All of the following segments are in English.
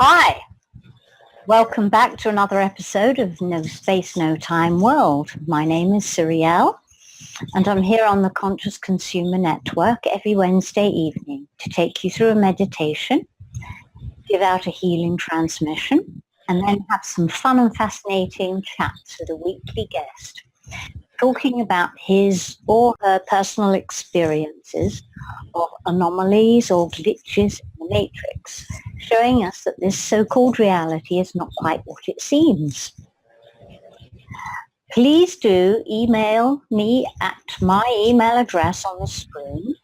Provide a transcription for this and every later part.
Hi, welcome back to another episode of No Space, No Time World. My name is Syriiel, and I'm here on the Conscious Consumer Network every Wednesday evening to take you through a meditation, give out a healing transmission, and then have some fun and fascinating chats with a weekly guest, talking about his or her personal experiences of anomalies or glitches in the matrix, showing us that this so-called reality is not quite what it seems. Please do email me at my email address on the screen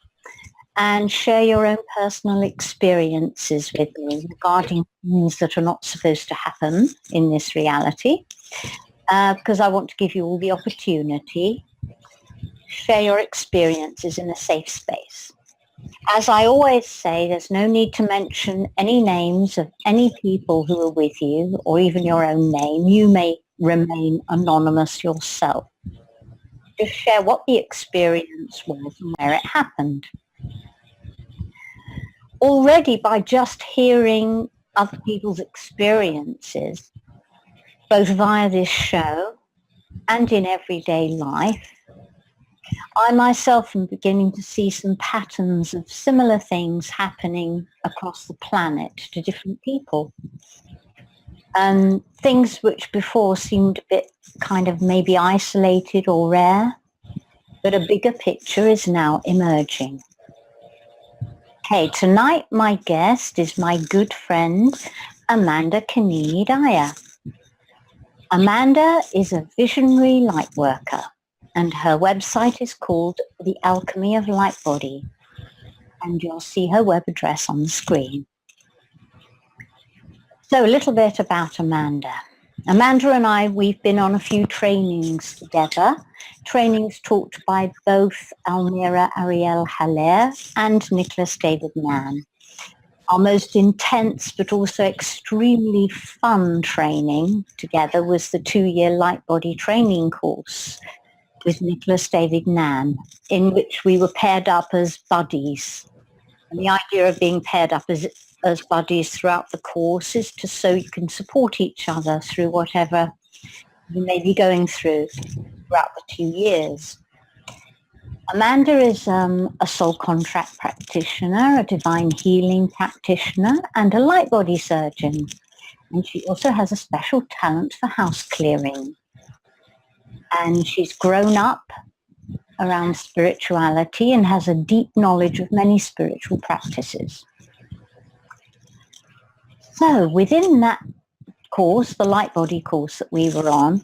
and share your own personal experiences with me regarding things that are not supposed to happen in this reality. Because I want to give you all the opportunity to share your experiences in a safe space. As I always say, there's no need to mention any names of any people who are with you or even your own name. You may remain anonymous yourself. Just share what the experience was and where it happened. Already by just hearing other people's experiences, both via this show and in everyday life, I myself am beginning to see some patterns of similar things happening across the planet to different people. And things which before seemed a bit kind of maybe isolated or rare, but a bigger picture is now emerging. Okay, tonight my guest is my good friend, Amanda Kanini-Dyer. Amanda is a visionary light worker, and her website is called The Alchemy of Light Body, and you'll see her web address on the screen. So a little bit about Amanda. Amanda and I, we've been on a few trainings together, trainings taught by both Almira Ariel Haller and Nicholas David Mann. Our most intense but also extremely fun training together was the 2-year Light Body training course with Nicholas David Mann, in which we were paired up as buddies. And the idea of being paired up as buddies throughout the course is to so you can support each other through whatever you may be going through throughout the 2 years. Amanda is a soul contract practitioner, a divine healing practitioner, and a light body surgeon. And she also has a special talent for house clearing. And she's grown up around spirituality and has a deep knowledge of many spiritual practices. So within that course, the light body course that we were on,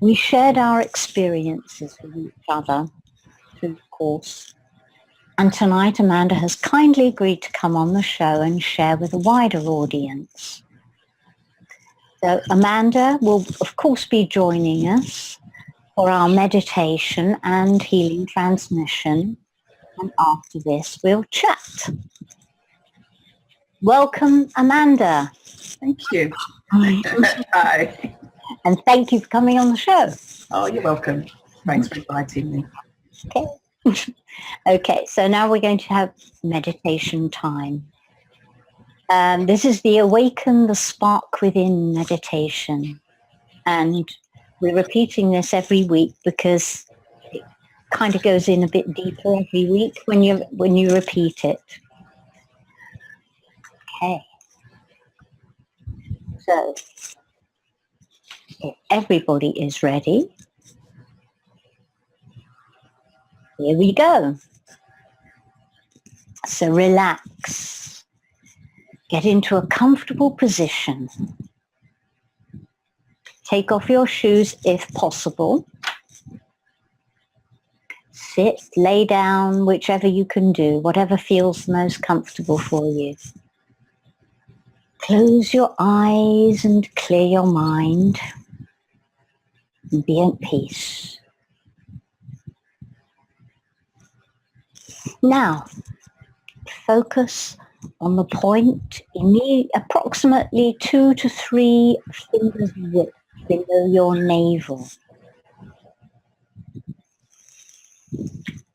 we shared our experiences with each other through the course. And tonight Amanda has kindly agreed to come on the show and share with a wider audience. So Amanda will of course be joining us for our meditation and healing transmission. And after this we'll chat. Welcome, Amanda. Thank you. Hi. And thank you for coming on the show. Oh, you're welcome. Thanks for inviting me. Okay. Okay, so now we're going to have meditation time. This is the Awaken the Spark Within meditation. And we're repeating this every week because it kind of goes in a bit deeper every week when you repeat it. Okay. So, if everybody is ready, here we go. So relax. Get into a comfortable position. Take off your shoes if possible. Sit, lay down, whichever you can do, whatever feels most comfortable for you. Close your eyes and clear your mind and be at peace. Now, focus on the point approximately 2 to 3 fingers width below your navel.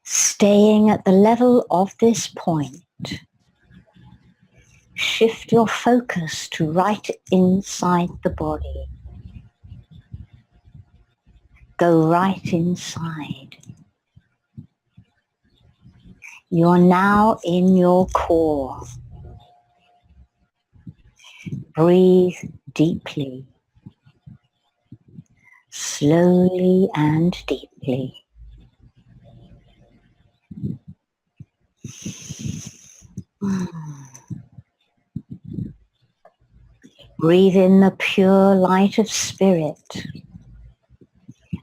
Staying at the level of this point. Shift your focus to right inside the body. Go right inside. You're now in your core. Breathe deeply, slowly and deeply. Breathe in the pure light of spirit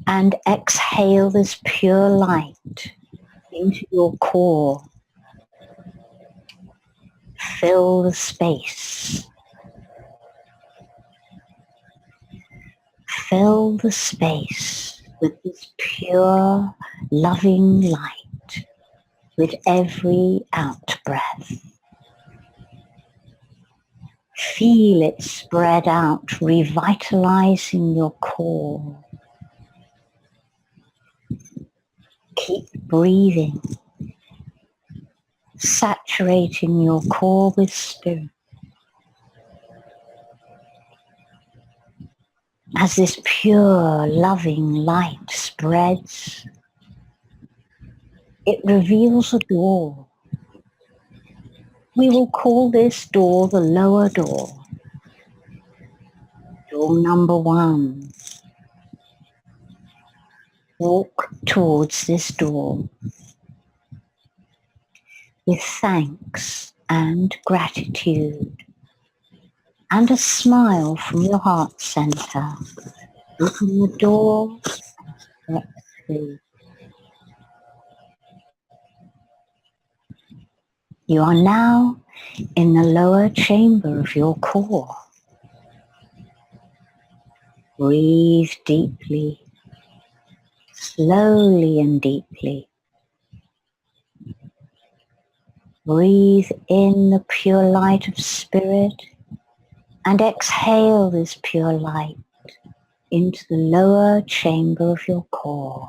and exhale this pure light into your core. Fill the space. Fill the space with this pure, loving light with every out-breath. Feel it spread out, revitalizing your core. Keep breathing, saturating your core with spirit. As this pure, loving light spreads, it reveals a door. We will call this door the lower door. Door number 1. Walk towards this door with thanks and gratitude and a smile from your heart center. Open the door and step through. You are now in the lower chamber of your core. Breathe deeply, slowly and deeply. Breathe in the pure light of spirit and exhale this pure light into the lower chamber of your core,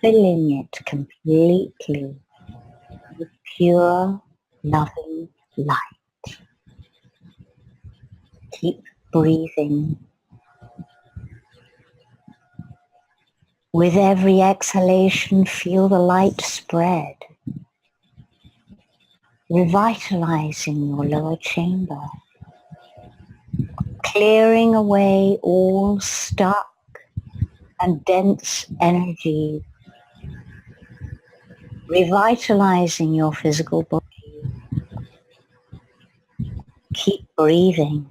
filling it completely with pure, loving light. Keep breathing. With every exhalation, feel the light spread, revitalizing your lower chamber, clearing away all stuck and dense energy, revitalizing your physical body. Keep breathing.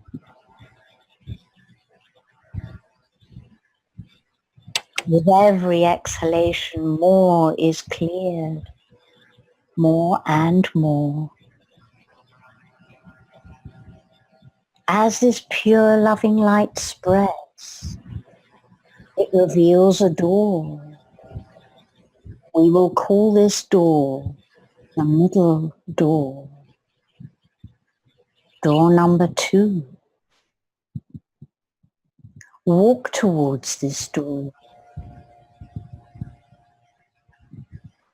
With every exhalation, more is cleared, more and more. As this pure loving light spreads, it reveals a door. We will call this door the middle door. Door number 2. Walk towards this door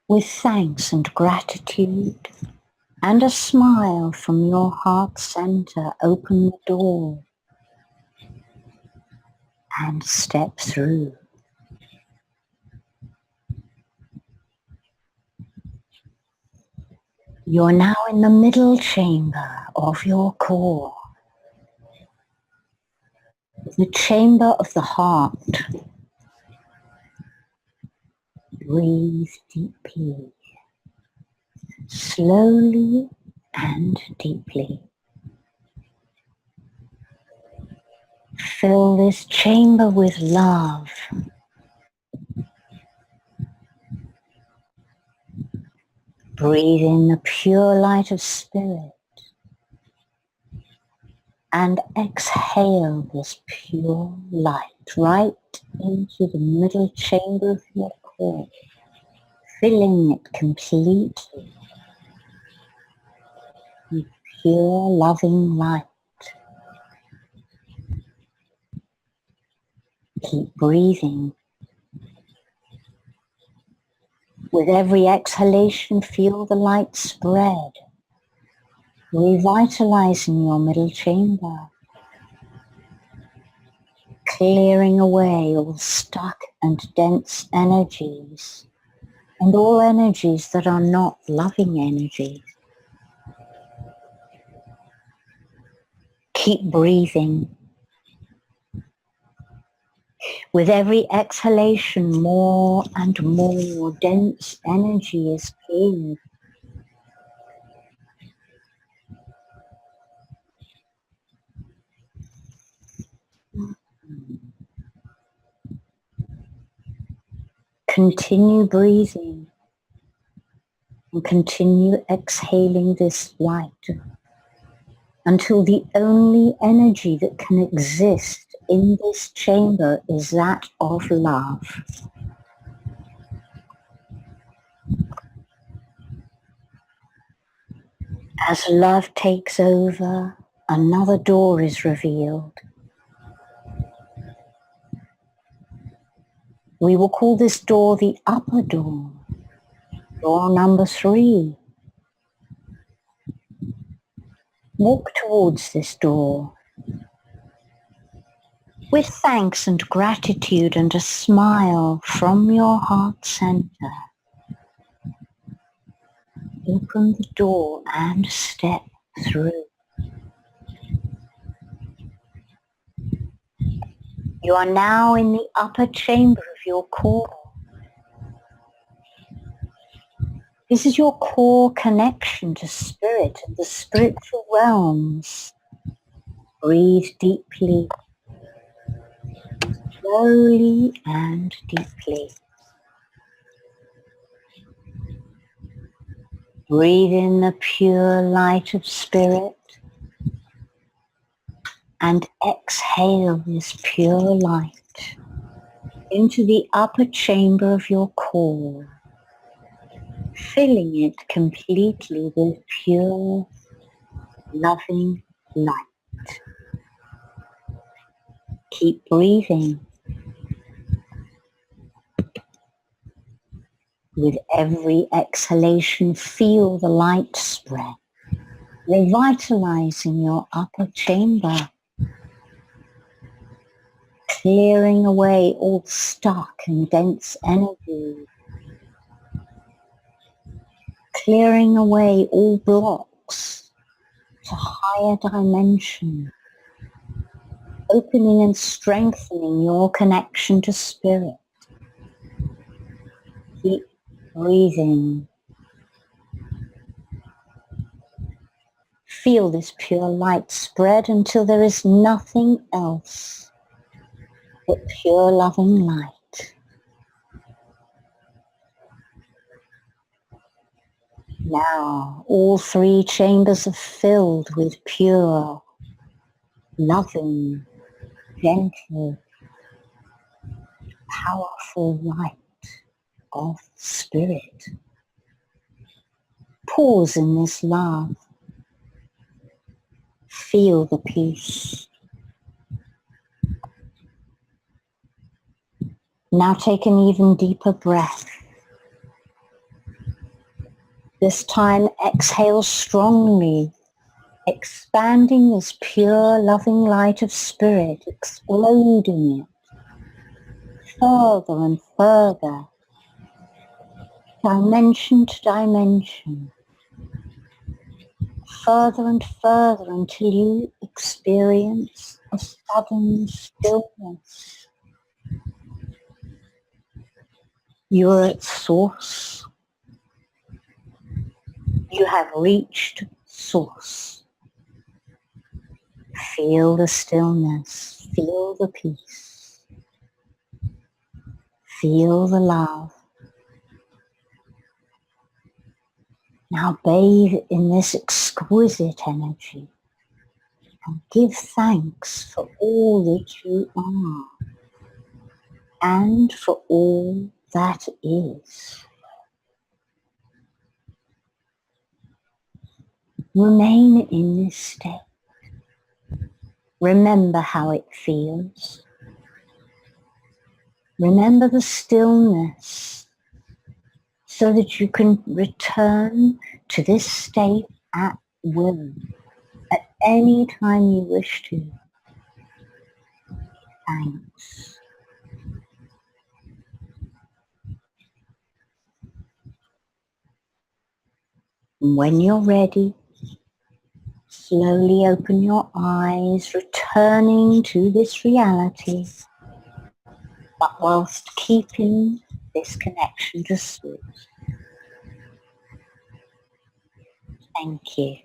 with thanks and gratitude and a smile from your heart center. Open the door and step through. You're now in the middle chamber of your core, the chamber of the heart. Breathe deeply, slowly and deeply. Fill this chamber with love. Breathe in the pure light of spirit and exhale this pure light right into the middle chamber of your core, filling it completely with pure loving light. Keep breathing. With every exhalation, feel the light spread, revitalizing your middle chamber, clearing away all stuck and dense energies and all energies that are not loving energies. Keep breathing. With every exhalation, more and more dense energy is cleared. Continue breathing and continue exhaling this light until the only energy that can exist in this chamber is that of love. As love takes over, another door is revealed. We will call this door the upper door, door number 3. Walk towards this door with thanks and gratitude and a smile from your heart center. Open the door and step through. You are now in the upper chamber of your core. This is your core connection to spirit and the spiritual realms. Breathe deeply, slowly and deeply. Breathe in the pure light of spirit and exhale this pure light into the upper chamber of your core, filling it completely with pure, loving light. Keep breathing. With every exhalation, feel the light spread, revitalizing your upper chamber, clearing away all stuck and dense energy, clearing away all blocks to higher dimension, opening and strengthening your connection to spirit. Keep breathing. Feel this pure light spread until there is nothing else but pure loving light. Now all 3 chambers are filled with pure, loving, gentle, powerful light of spirit. Pause in this love. Feel the peace. Now take an even deeper breath. This time exhale strongly, expanding this pure loving light of spirit, exploding it further and further, dimension to dimension, further and further until you experience a sudden stillness. You are at source. You have reached source. Feel the stillness. Feel the peace. Feel the love. Now bathe in this exquisite energy and give thanks for all that you are and for all that is. Remain in this state. Remember how it feels. Remember the stillness so that you can return to this state at will at any time you wish to. Thanks. And when you're ready, slowly open your eyes, returning to this reality, but whilst keeping this connection to source. Thank you.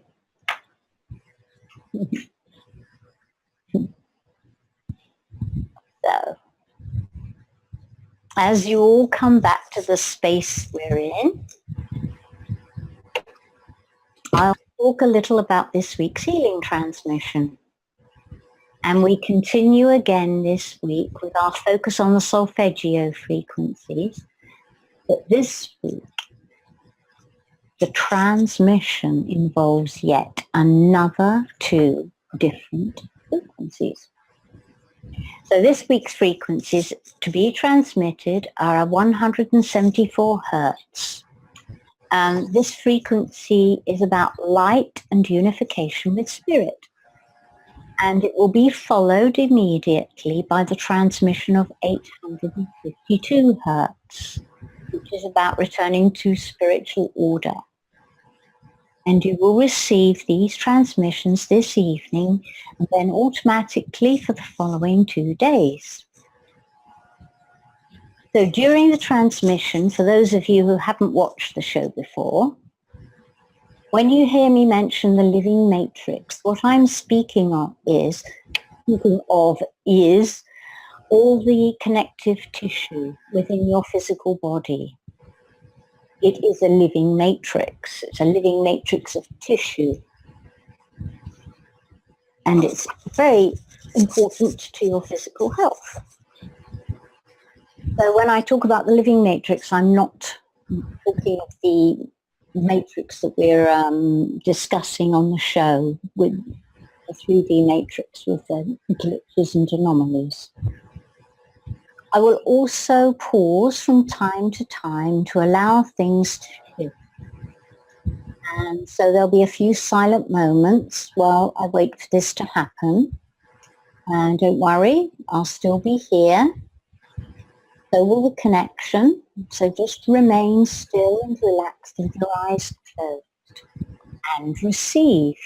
So, as you all come back to the space we're in, I'll talk a little about this week's healing transmission. And we continue again this week with our focus on the solfeggio frequencies. But this week, the transmission involves yet another 2 different frequencies. So this week's frequencies to be transmitted are 174 hertz. This frequency is about light and unification with spirit. And it will be followed immediately by the transmission of 852 hertz, which is about returning to spiritual order. And you will receive these transmissions this evening and then automatically for the following 2 days. So during the transmission, for those of you who haven't watched the show before, when you hear me mention the living matrix, what I'm speaking of is all the connective tissue within your physical body. It is a living matrix. It's a living matrix of tissue. And it's very important to your physical health. So when I talk about the living matrix, I'm not talking of the matrix that we're discussing on the show with the 3D matrix with the glitches and anomalies. I will also pause from time to time to allow things to shift. And so there'll be a few silent moments while I wait for this to happen. And don't worry, I'll still be here. So will the connection. So just remain still and relaxed with your eyes closed and receive.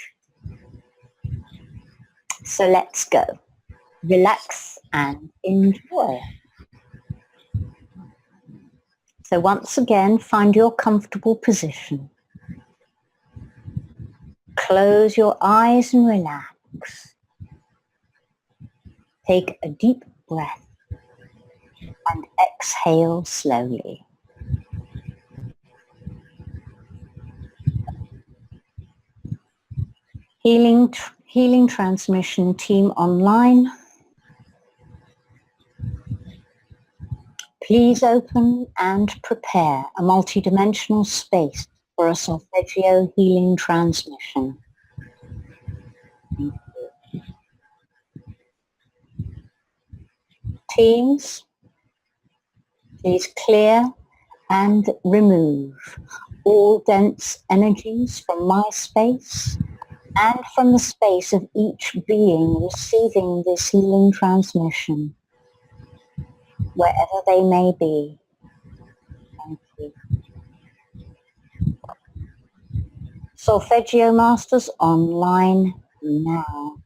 So let's go. Relax and enjoy. So once again, find your comfortable position. Close your eyes and relax. Take a deep breath and exhale slowly. Healing Transmission Team Online. Please open and prepare a multidimensional space for a solfeggio healing transmission. Teams, please clear and remove all dense energies from my space and from the space of each being receiving this healing transmission, wherever they may be. Thank you. Solfeggio Masters online now.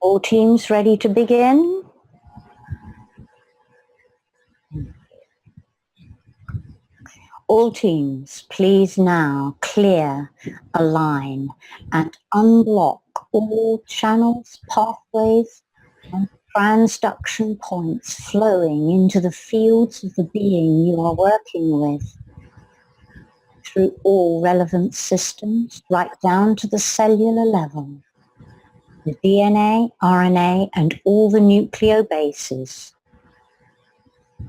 All teams ready to begin? All teams, please now clear, align, and unblock all channels, pathways, and transduction points flowing into the fields of the being you are working with through all relevant systems, right down to the cellular level, the DNA, RNA, and all the nucleobases,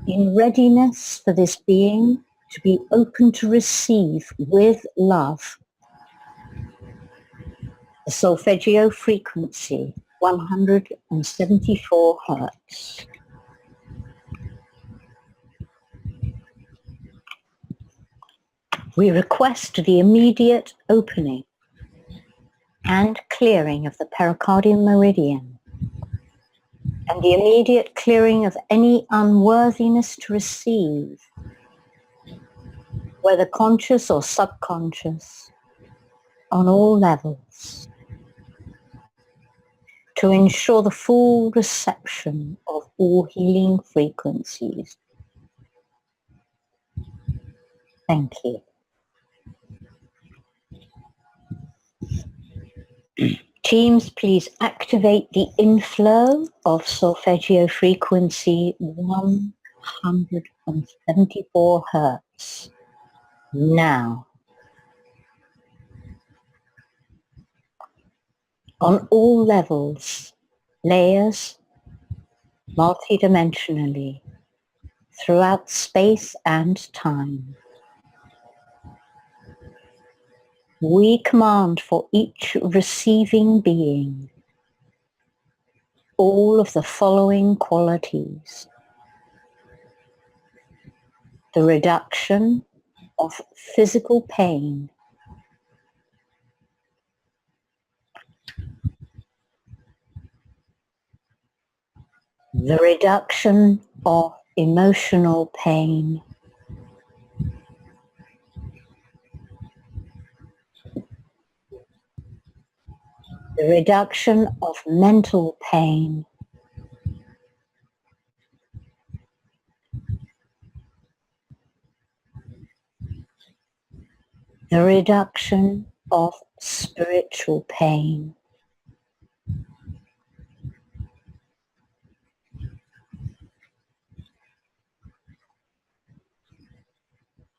in readiness for this being to be open to receive with love the solfeggio frequency 174 hertz. We request the immediate opening and clearing of the pericardial meridian and the immediate clearing of any unworthiness to receive, whether conscious or subconscious, on all levels, to ensure the full reception of all healing frequencies. Thank you. Teams, please activate the inflow of solfeggio frequency 174 Hertz now. On all levels, layers, multidimensionally, throughout space and time. We command for each receiving being all of the following qualities: the reduction of physical pain, the reduction of emotional pain, the reduction of mental pain, the reduction of spiritual pain,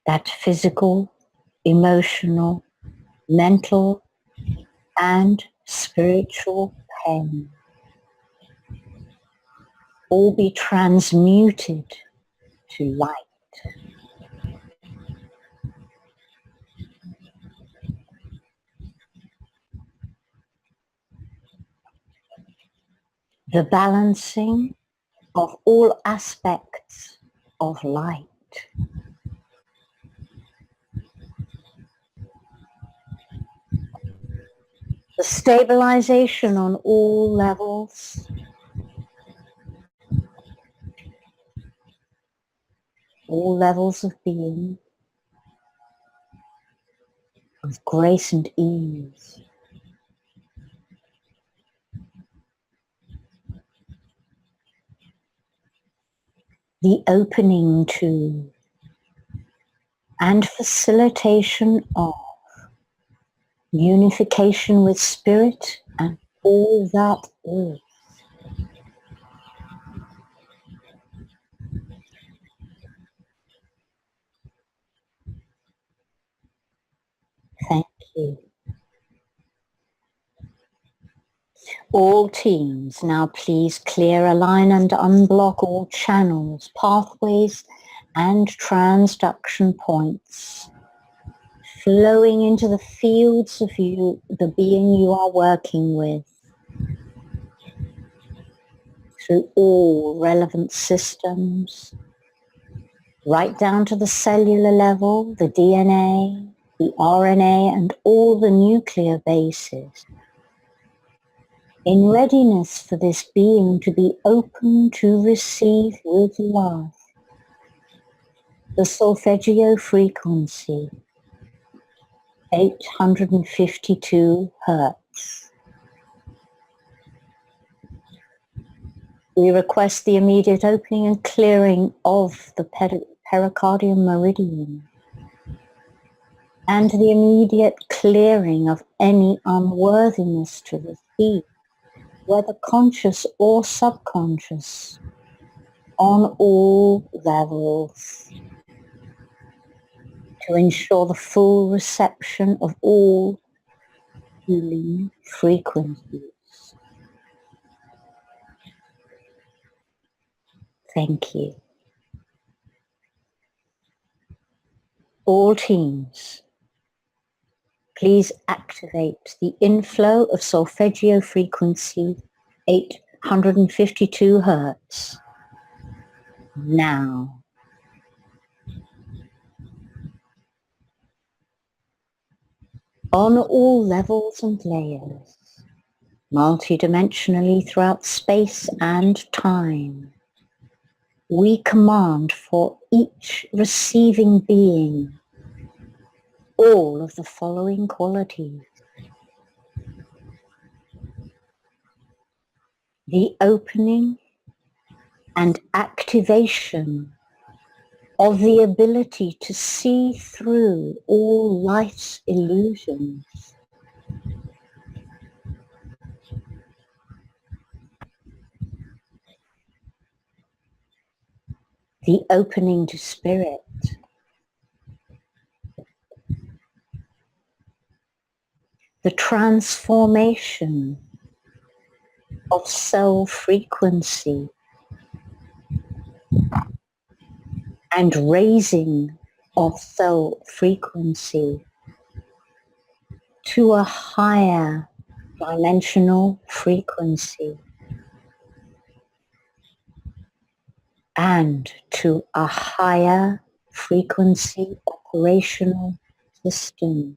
that physical, emotional, mental, and spiritual pain all be transmuted to light. The balancing of all aspects of light. The stabilization on all levels. All levels of being with grace and ease. The opening to and facilitation of unification with spirit and all that is. Thank you. All teams, now please clear, align and unblock all channels, pathways and transduction points, flowing into the fields of you, the being you are working with, through all relevant systems, right down to the cellular level, the DNA, the RNA and all the nuclear bases, in readiness for this being to be open to receive with love the solfeggio frequency 852 Hertz. We request the immediate opening and clearing of the pericardial meridian and the immediate clearing of any unworthiness to receive, whether conscious or subconscious, on all levels, to ensure the full reception of all healing frequencies. Thank you. All teams, please activate the inflow of solfeggio frequency 852 Hertz now. on all levels and layers, multidimensionally throughout space and time. We command for each receiving being all of the following qualities: the opening and activation of the ability to see through all life's illusions, the opening to spirit, the transformation of cell frequency and raising of cell frequency to a higher dimensional frequency and to a higher frequency operational system.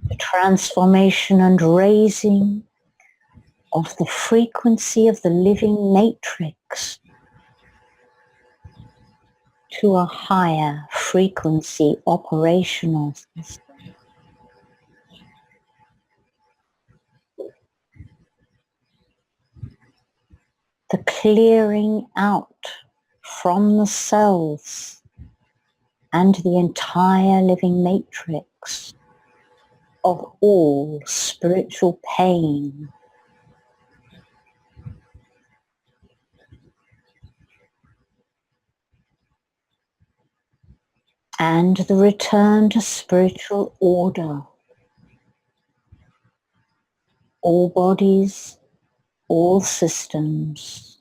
The transformation and raising of the frequency of the living matrix to a higher frequency operational system. The clearing out from the cells and the entire living matrix of all spiritual pain, and the return to spiritual order. All bodies, all systems,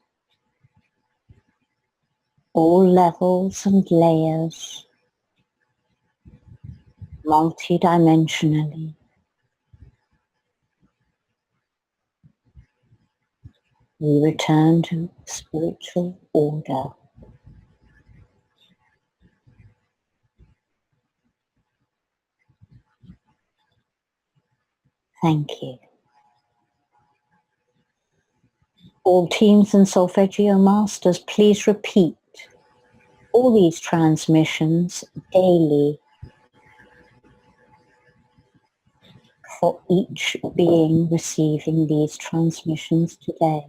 all levels and layers, multidimensionally. We return to spiritual order. Thank you. All teams and Solfeggio masters, please repeat all these transmissions daily for each being receiving these transmissions today.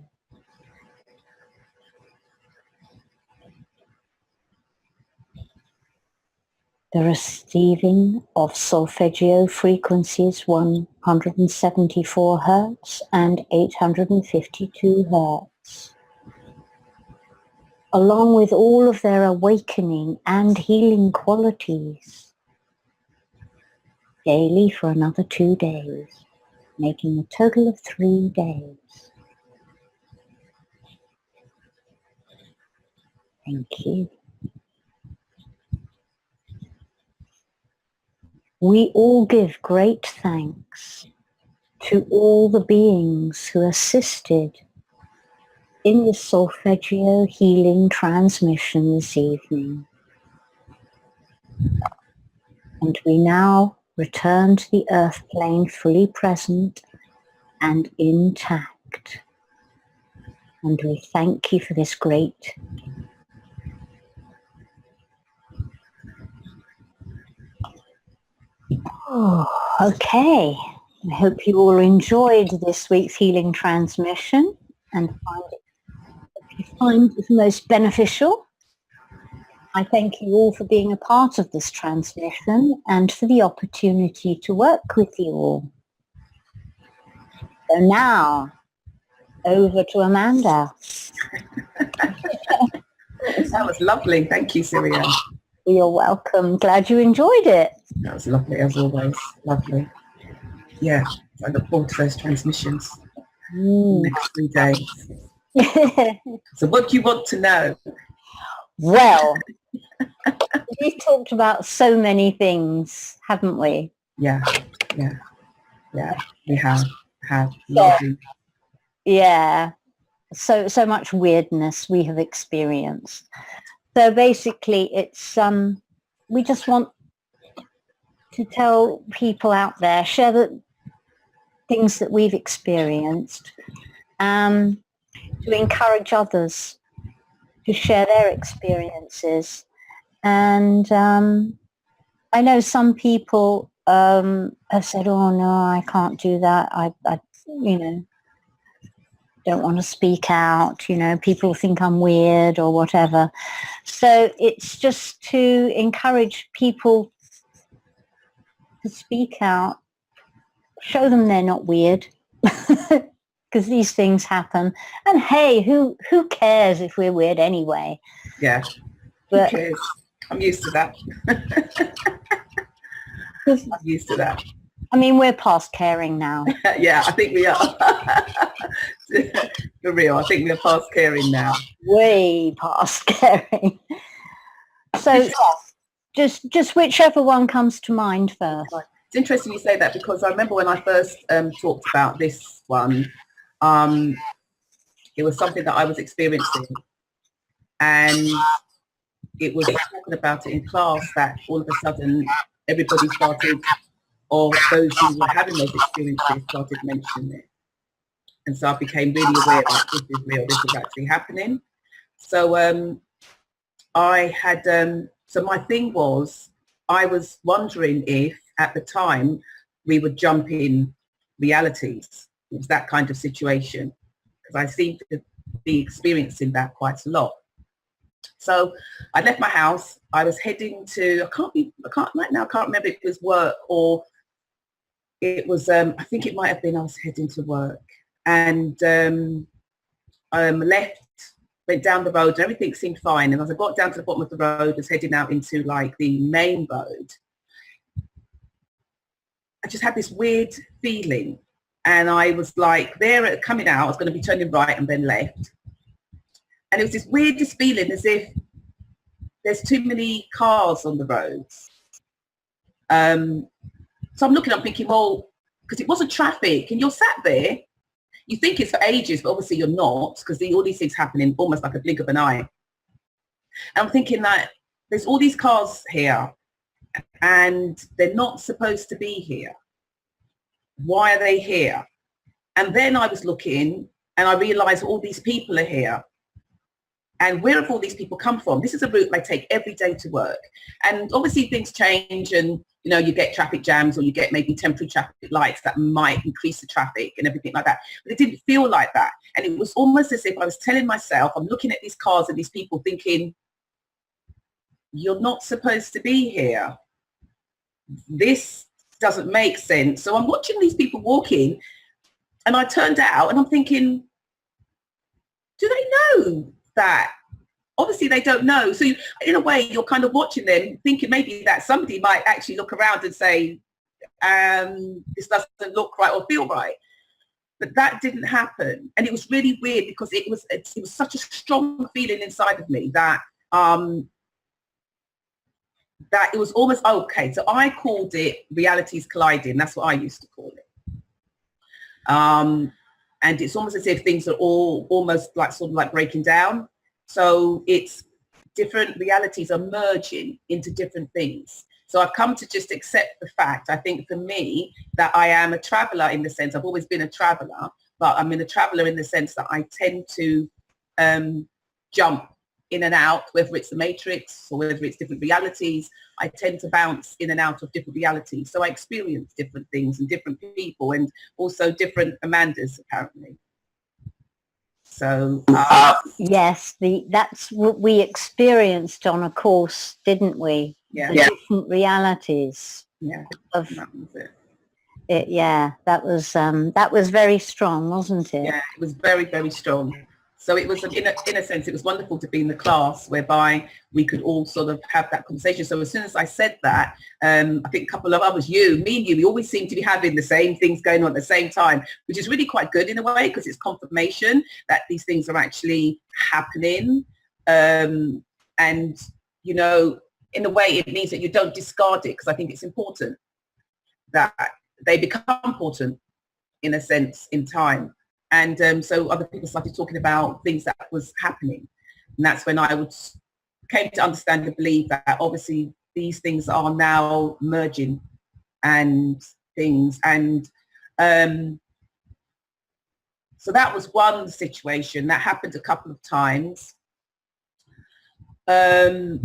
The receiving of solfeggio frequencies 174 Hertz and 852 Hertz, along with all of their awakening and healing qualities, daily for another 2 days, making a total of 3 days. Thank you. We all give great thanks to all the beings who assisted in the solfeggio healing transmission this evening. And we now return to the earth plane fully present and intact. And we thank you for this great okay. I hope you all enjoyed this week's healing transmission and find it most beneficial. I thank you all for being a part of this transmission and for the opportunity to work with you all. So now, over to Amanda. That was lovely. Thank you, Syriiel. You're welcome. Glad you enjoyed it. That was lovely, as always. Lovely. Yeah, I look forward to those transmissions next 3 days. So what do you want to know? Well, we've talked about so many things, haven't we? Yeah, we have. Yeah. so much weirdness we have experienced. So basically, it's we just want to tell people out there, share the things that we've experienced, to encourage others to share their experiences. And I know some people have said, "Oh no, I can't do that. I don't want to speak out. People think I'm weird or whatever." So it's just to encourage people to speak out, show them they're not weird, because these things happen. And hey, who cares if we're weird anyway? Yeah, But who cares? I'm used to that. I'm used to that. I mean, we're past caring now. Yeah, I think we are. For real, I think we're past caring now. Way past caring. So just whichever one comes to mind first. It's interesting you say that, because I remember when I first talked about this one, it was something that I was experiencing, and it was talking about it in class that all of a sudden everybody started, or those who were having those experiences started mentioning it. And so I became really aware that this is real, this is actually happening. So I had, so my thing was, I was wondering if at the time we would jump in realities. It was that kind of situation, because I seemed to be experiencing that quite a lot. So I left my house. I was heading to, I can't remember if it was work or it was, I think it might have been I was heading to work, and left, went down the road, and everything seemed fine. And as I got down to the bottom of the road, was heading out into like the main road, I just had this weird feeling. And I was like, there, coming out, I was going to be turning right and then left. And it was this weirdest feeling, as if there's too many cars on the roads. So I'm looking, I'm thinking, well, because it wasn't traffic, and you're sat there, you think it's for ages, but obviously you're not, because all these things happen in almost like a blink of an eye. And I'm thinking that there's all these cars here, and they're not supposed to be here. Why are they here? And then I was looking, and I realized all these people are here. And where have all these people come from? This is a route I take every day to work. And obviously things change, and you get traffic jams, or you get maybe temporary traffic lights that might increase the traffic and everything like that. But it didn't feel like that. And it was almost as if I was telling myself, I'm looking at these cars and these people thinking, you're not supposed to be here. This doesn't make sense. So I'm watching these people walking, and I turned out and I'm thinking, do they know that? Obviously they don't know. So in a way, you're kind of watching them thinking maybe that somebody might actually look around and say, this doesn't look right or feel right. But that didn't happen. And it was really weird, because it was such a strong feeling inside of me that that it was almost okay. So I called it realities colliding. That's what I used to call it. And it's almost as if things are all almost like sort of like breaking down. So it's different realities are merging into different things. So I've come to just accept the fact, I think for me, that I am a traveler in the sense, I've always been a traveler, but I'm a traveler in the sense that I tend to jump in and out, whether it's the matrix or whether it's different realities. I tend to bounce in and out of different realities. So I experience different things and different people, and also different Amandas, apparently. So yes, that's what we experienced on a course, didn't we? Yeah. The different realities. Yeah. Of that was it. Yeah, that was very strong, wasn't it? Yeah, it was very, very strong. So it was, in a sense, it was wonderful to be in the class whereby we could all sort of have that conversation. So as soon as I said that, I think a couple of others, me and you, we always seem to be having the same things going on at the same time, which is really quite good in a way, because it's confirmation that these things are actually happening. And, in a way, it means that you don't discard it, because I think it's important that they become important, in a sense, in time. And so other people started talking about things that was happening. And that's when came to understand and believe that obviously these things are now merging and things. And so that was one situation that happened a couple of times. The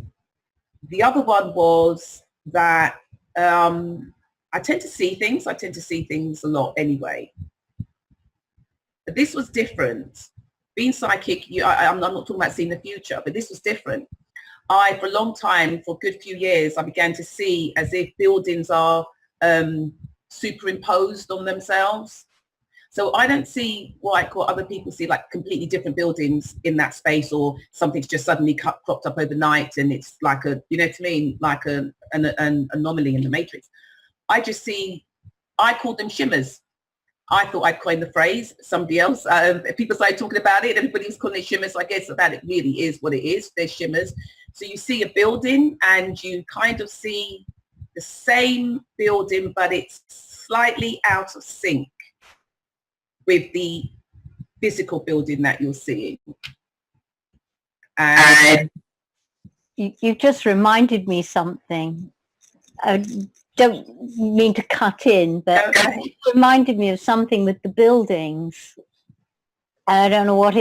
other one was that I tend to see things. I tend to see things a lot anyway. But this was different. Being psychic, I'm not talking about seeing the future, but this was different. For a long time, for a good few years, I began to see as if buildings are superimposed on themselves. So I don't see what other people see, like completely different buildings in that space, or something's just suddenly cropped up overnight and it's like you know what I mean, like an anomaly in the matrix. I call them shimmers. I thought I'd coined the phrase, somebody else. People started talking about it. Everybody was calling it shimmers. So I guess that it really is what it is. They're shimmers. So you see a building and you kind of see the same building, but it's slightly out of sync with the physical building that you're seeing. And you just reminded me something. I don't mean to cut in, but it reminded me of something with the buildings. I don't know what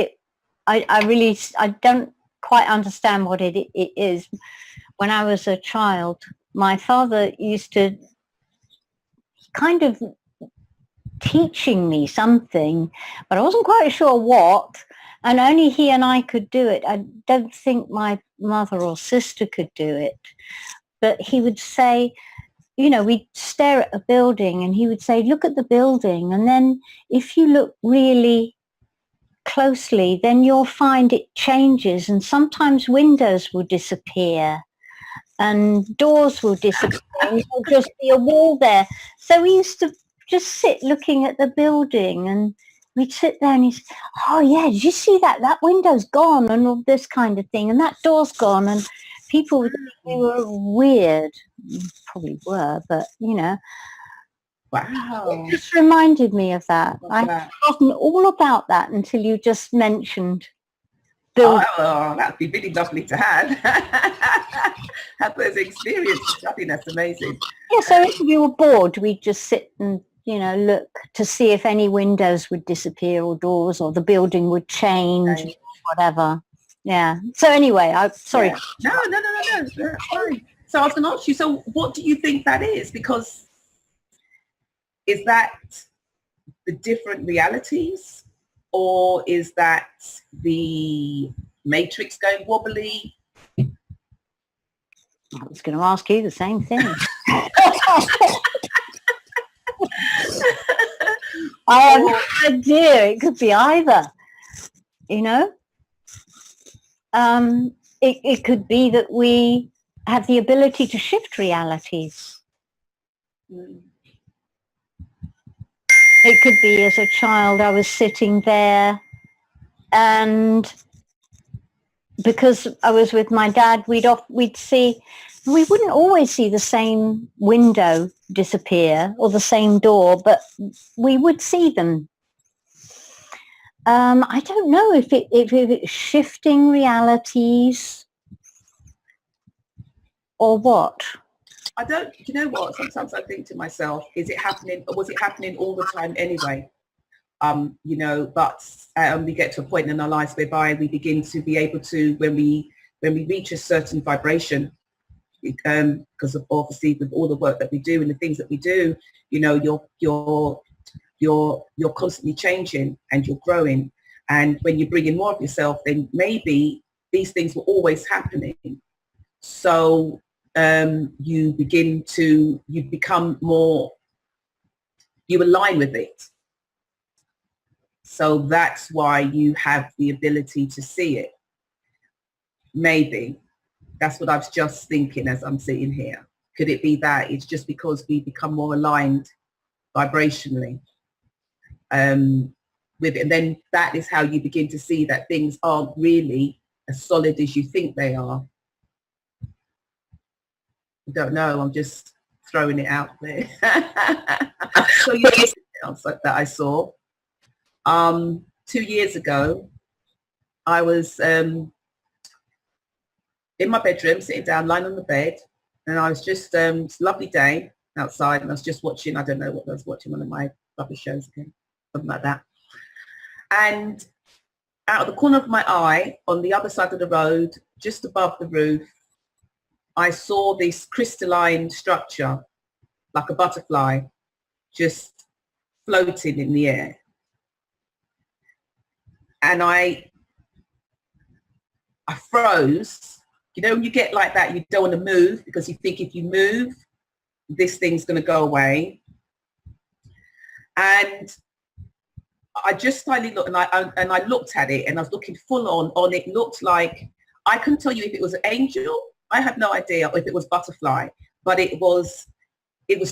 I don't quite understand what it is. When I was a child, my father used to kind of teaching me something, but I wasn't quite sure what, and only he and I could do it. I don't think my mother or sister could do it, but he would say, you know, we'd stare at a building and he would say, look at the building, and then if you look really closely, then you'll find it changes, and sometimes windows will disappear and doors will disappear and there'll just be a wall there. So we used to just sit looking at the building, and we'd sit there and he'd say, oh yeah, did you see that? That window's gone and all this kind of thing, and that door's gone, and people would think we were weird. Probably were, but you know. Wow. It just reminded me of that. I've forgotten all about that until you just mentioned building. Oh, that'd be really lovely to have. Have those experiences. I think that's amazing. Yeah, so if we were bored, we'd just sit and, you know, look to see if any windows would disappear or doors, or the building would change, Right. whatever. Yeah. So anyway, I'm sorry. Yeah. No. That's fine. So I was going to ask you, so what do you think that is? Because is that the different realities, or is that the matrix going wobbly? I was going to ask you the same thing. I have no idea. It could be either, you know. It could be that we have the ability to shift realities. It could be as a child I was sitting there, and because I was with my dad, we wouldn't always see the same window disappear or the same door, but we would see them. I don't know if it's shifting realities or what. I don't, you know what, sometimes I think to myself, was it happening all the time anyway? You know, but we get to a point in our lives whereby we begin to be able to, when we reach a certain vibration, because of obviously with all the work that we do and the things that we do, you know, you're constantly changing and you're growing. And when you bring in more of yourself, then maybe these things were always happening. So you become more, you align with it. So that's why you have the ability to see it. Maybe. That's what I was just thinking as I'm sitting here. Could it be that it's just because we become more aligned vibrationally with it? And then that is how you begin to see that things aren't really as solid as you think they are. I don't know. I'm just throwing it out there. So you else that I saw. 2 years ago, I was in my bedroom, sitting down, lying on the bed, and I was just, it's a lovely day outside, and I was just watching, I don't know what I was watching, one of my rubbish shows again, something like that. And out of the corner of my eye, on the other side of the road, just above the roof, I saw this crystalline structure, like a butterfly, just floating in the air. And I froze. You know, when you get like that, you don't want to move because you think if you move, this thing's going to go away. And I just slightly looked, and I looked at it, and I was looking full on. It looked like, I couldn't tell you if it was an angel. I had no idea if it was butterfly, but it was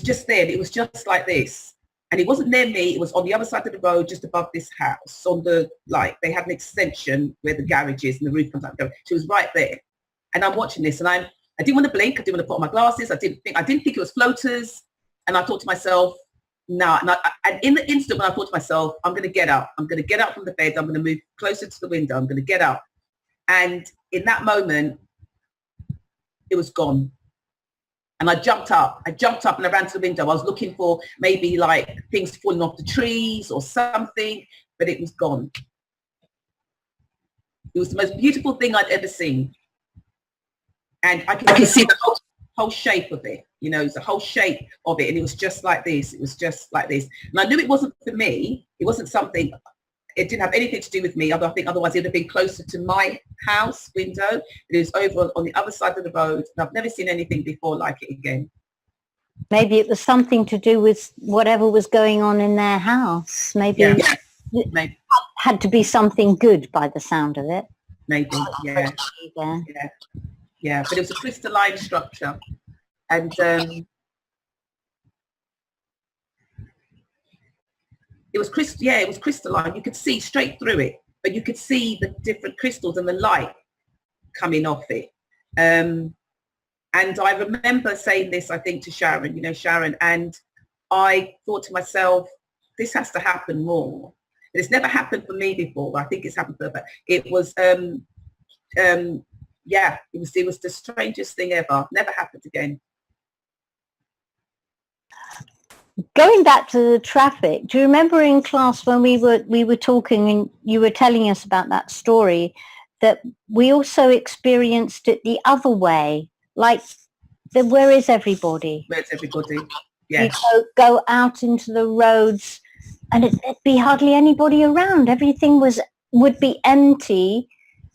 just there. It was just like this. And it wasn't near me. It was on the other side of the road, just above this house. On the, like, they had an extension where the garage is and the roof comes out. So it was right there. And I'm watching this, and I didn't want to blink. I didn't want to put on my glasses. I didn't think it was floaters. And I thought to myself, no. And in the instant when I thought to myself, I'm going to get up. I'm going to get up from the bed. I'm going to move closer to the window. I'm going to get up. And in that moment, it was gone. And I jumped up and I ran to the window. I was looking for maybe like things falling off the trees or something, but it was gone. It was the most beautiful thing I'd ever seen. And I can see the whole shape of it. You know, it's the whole shape of it. And it was just like this. It was just like this. And I knew it wasn't for me. It wasn't something, it didn't have anything to do with me. I think otherwise it would have been closer to my house window. It was over on the other side of the road. And I've never seen anything before like it again. Maybe it was something to do with whatever was going on in their house. Maybe it had to be something good by the sound of it. Maybe, yeah. But it was a crystalline structure. And it was crystalline. You could see straight through it, but you could see the different crystals and the light coming off it. And I remember saying this, I think, to Sharon, and I thought to myself, this has to happen more. It's never happened for me before, but I think it's happened for her. It was, it was the strangest thing ever. Never happened again. Going back to the traffic, do you remember in class when we were talking and you were telling us about that story, that we also experienced it the other way, like where is everybody? Where's everybody? Yeah. You go out into the roads and it'd be hardly anybody around. Everything would be empty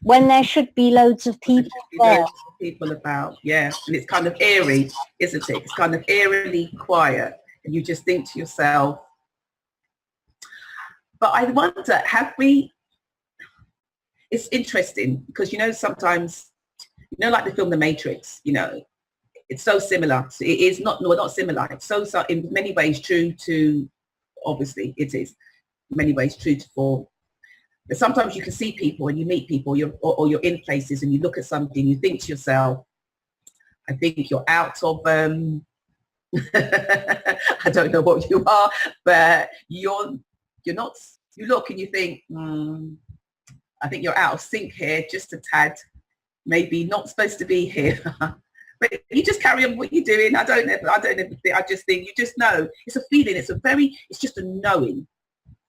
when there should be loads of people there. Loads of people about, yeah. And it's kind of eerie, isn't it? It's kind of eerily quiet. And you just think to yourself, but I wonder, it's interesting because, sometimes, like the film The Matrix, it's so similar. So it is not similar. It's so in many ways true to, obviously it is in many ways true to form. But sometimes you can see people and you meet people, or you're in places and you look at something, you think to yourself, I think you're out of, I don't know what you are, but you're not, you look and you think, I think you're out of sync here, just a tad, maybe not supposed to be here. But you just carry on what you're doing. I don't ever think, I just think, you just know. It's a feeling, it's just a knowing,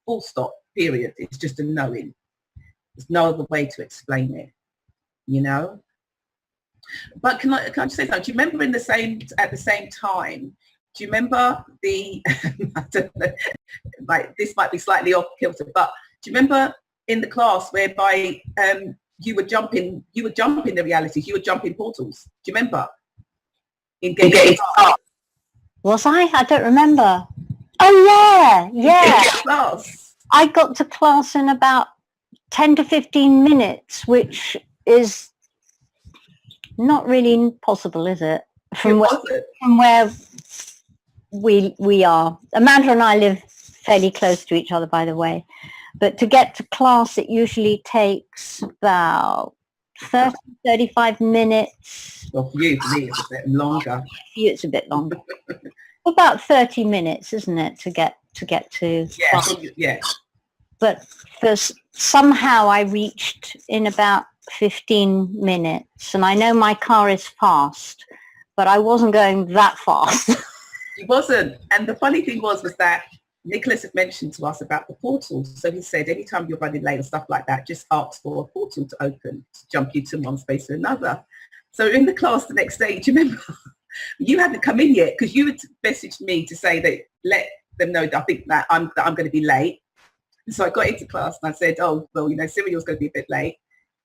full stop, period. It's just a knowing. There's no other way to explain it, But can I just say something? Do you remember at the same time, do you remember the, I don't know, like this might be slightly off kilter, but do you remember in the class whereby you were jumping the realities, you were jumping portals? Do you remember? In getting class? Was I? I don't remember. Oh yeah. Class. I got to class in about 10 to 15 minutes, which is not really possible, is it? From where we are. Amanda and I live fairly close to each other, by the way. But to get to class, it usually takes about 30, 35 minutes. Well, for you, for me, it's a bit longer. For you, it's a bit longer. About 30 minutes, isn't it, to get to class? Yeah. but somehow I reached in about 15 minutes, and I know my car is fast, but I wasn't going that fast. It wasn't. And the funny thing was that Nicholas had mentioned to us about the portal. So he said, anytime you're running late and stuff like that, just ask for a portal to open, to jump you to one space or another. So in the class the next day, do you remember? You hadn't come in yet because you had messaged me to say that let them know that I think that I'm going to be late. So I got into class and I said, oh, well, Syriiel's going to be a bit late.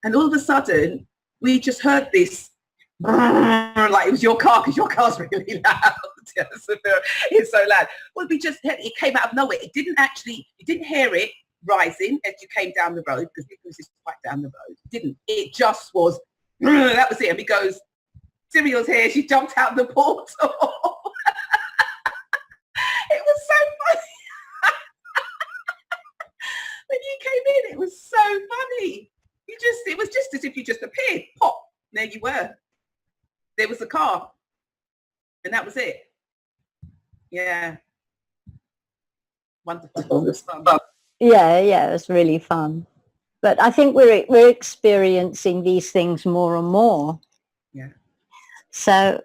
And all of a sudden, we just heard this, like it was your car because your car's really loud. It's so loud. Well, we just had, it came out of nowhere. You didn't hear it rising as you came down the road because Nicholas is quite down the road. It just was, that was it. And he goes, Syriiel's here. She jumped out the portal. It was so funny. When you came in, it was so funny. It was just as if you just appeared. Pop, there you were. There was a car. And that was it. Yeah. Wonderful. It was fun. Yeah, it was really fun. But I think we're experiencing these things more and more. Yeah. So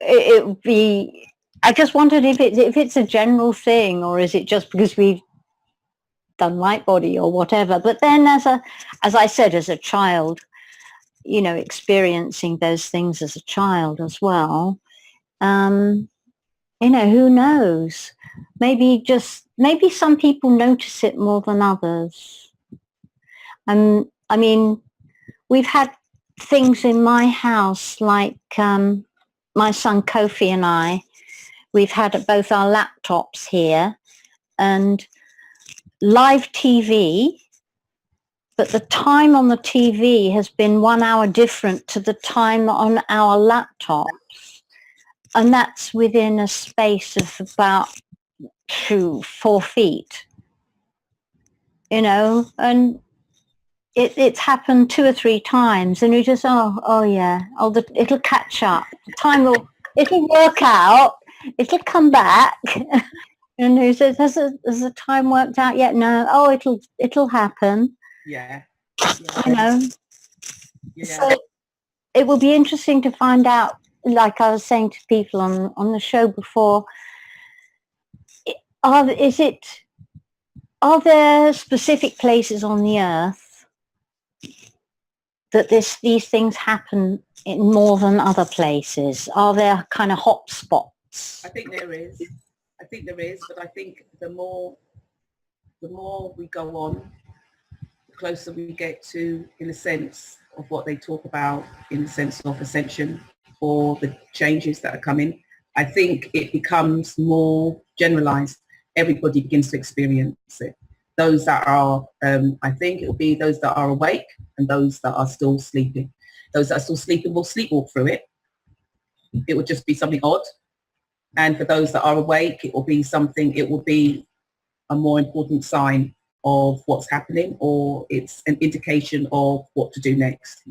it would be, I just wondered if it's a general thing, or is it just because we've done light body or whatever. But then as I said, as a child, experiencing those things as a child as well, who knows? Maybe some people notice it more than others. I mean, we've had things in my house like my son Kofi and I, we've had both our laptops here and live TV, but the time on the TV has been 1 hour different to the time on our laptops. And that's within a space of about 4 feet, and it's happened 2 or 3 times, and you just, it'll catch up. It'll work out. It'll come back. And who says, has the time worked out yet? No. Oh, it'll happen. Yeah. Yeah. So it will be interesting to find out, like I was saying to people on the show before, are there specific places on the earth that these things happen in more than other places? Are there kind of hot spots? I think there is, but I think the more we go on, the closer we get to, in a sense, of what they talk about, in the sense of ascension or the changes that are coming. I think it becomes more generalized. Everybody begins to experience it. Those that are, I think it will be those that are awake and those that are still sleeping. Those that are still sleeping will sleepwalk through it. It will just be something odd. And for those that are awake, it will be a more important sign of what's happening, or it's an indication of what to do next,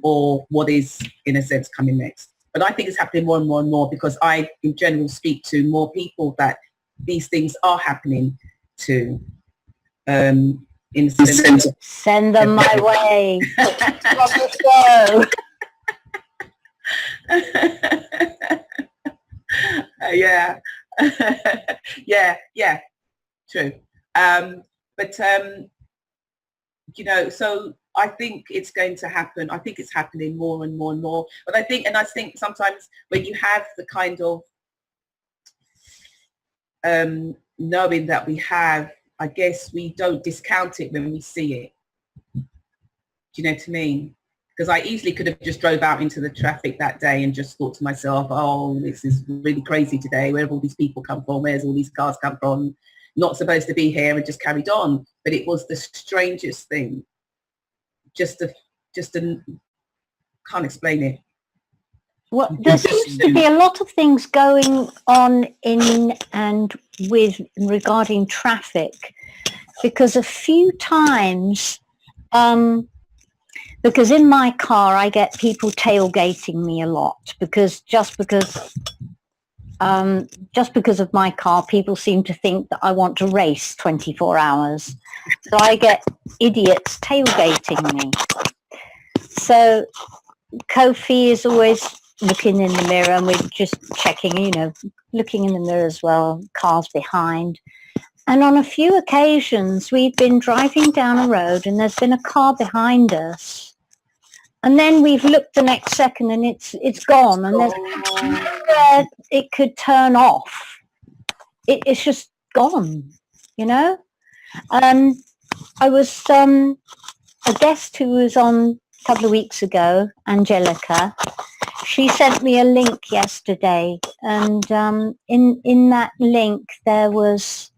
or what is, in a sense, coming next. But I think it's happening more and more and more because I, in general, speak to more people that these things are happening to. In a sense. Send them my way. Yeah. Yeah, true. So I think it's going to happen. I think it's happening more and more and more. But I think sometimes when you have the kind of knowing that we have, I guess we don't discount it when we see it. Do you know what I mean? Because I easily could have just drove out into the traffic that day and just thought to myself, oh, this is really crazy today. Where have all these people come from? Where's all these cars come from? Not supposed to be here, and just carried on. But it was the strangest thing. Can't explain it. Well, there seems to be a lot of things going on in and with regarding traffic, because a few times, because in my car I get people tailgating me a lot because just because of my car, people seem to think that I want to race 24 hours. So I get idiots tailgating me. So Kofi is always looking in the mirror, and we're just checking, looking in the mirror as well, cars behind. And on a few occasions, we've been driving down a road and there's been a car behind us. And then we've looked the next second and it's gone, and there's nowhere it could turn off. It's just gone, I was a guest who was on a couple of weeks ago, Angelica. She sent me a link yesterday, and in that link there was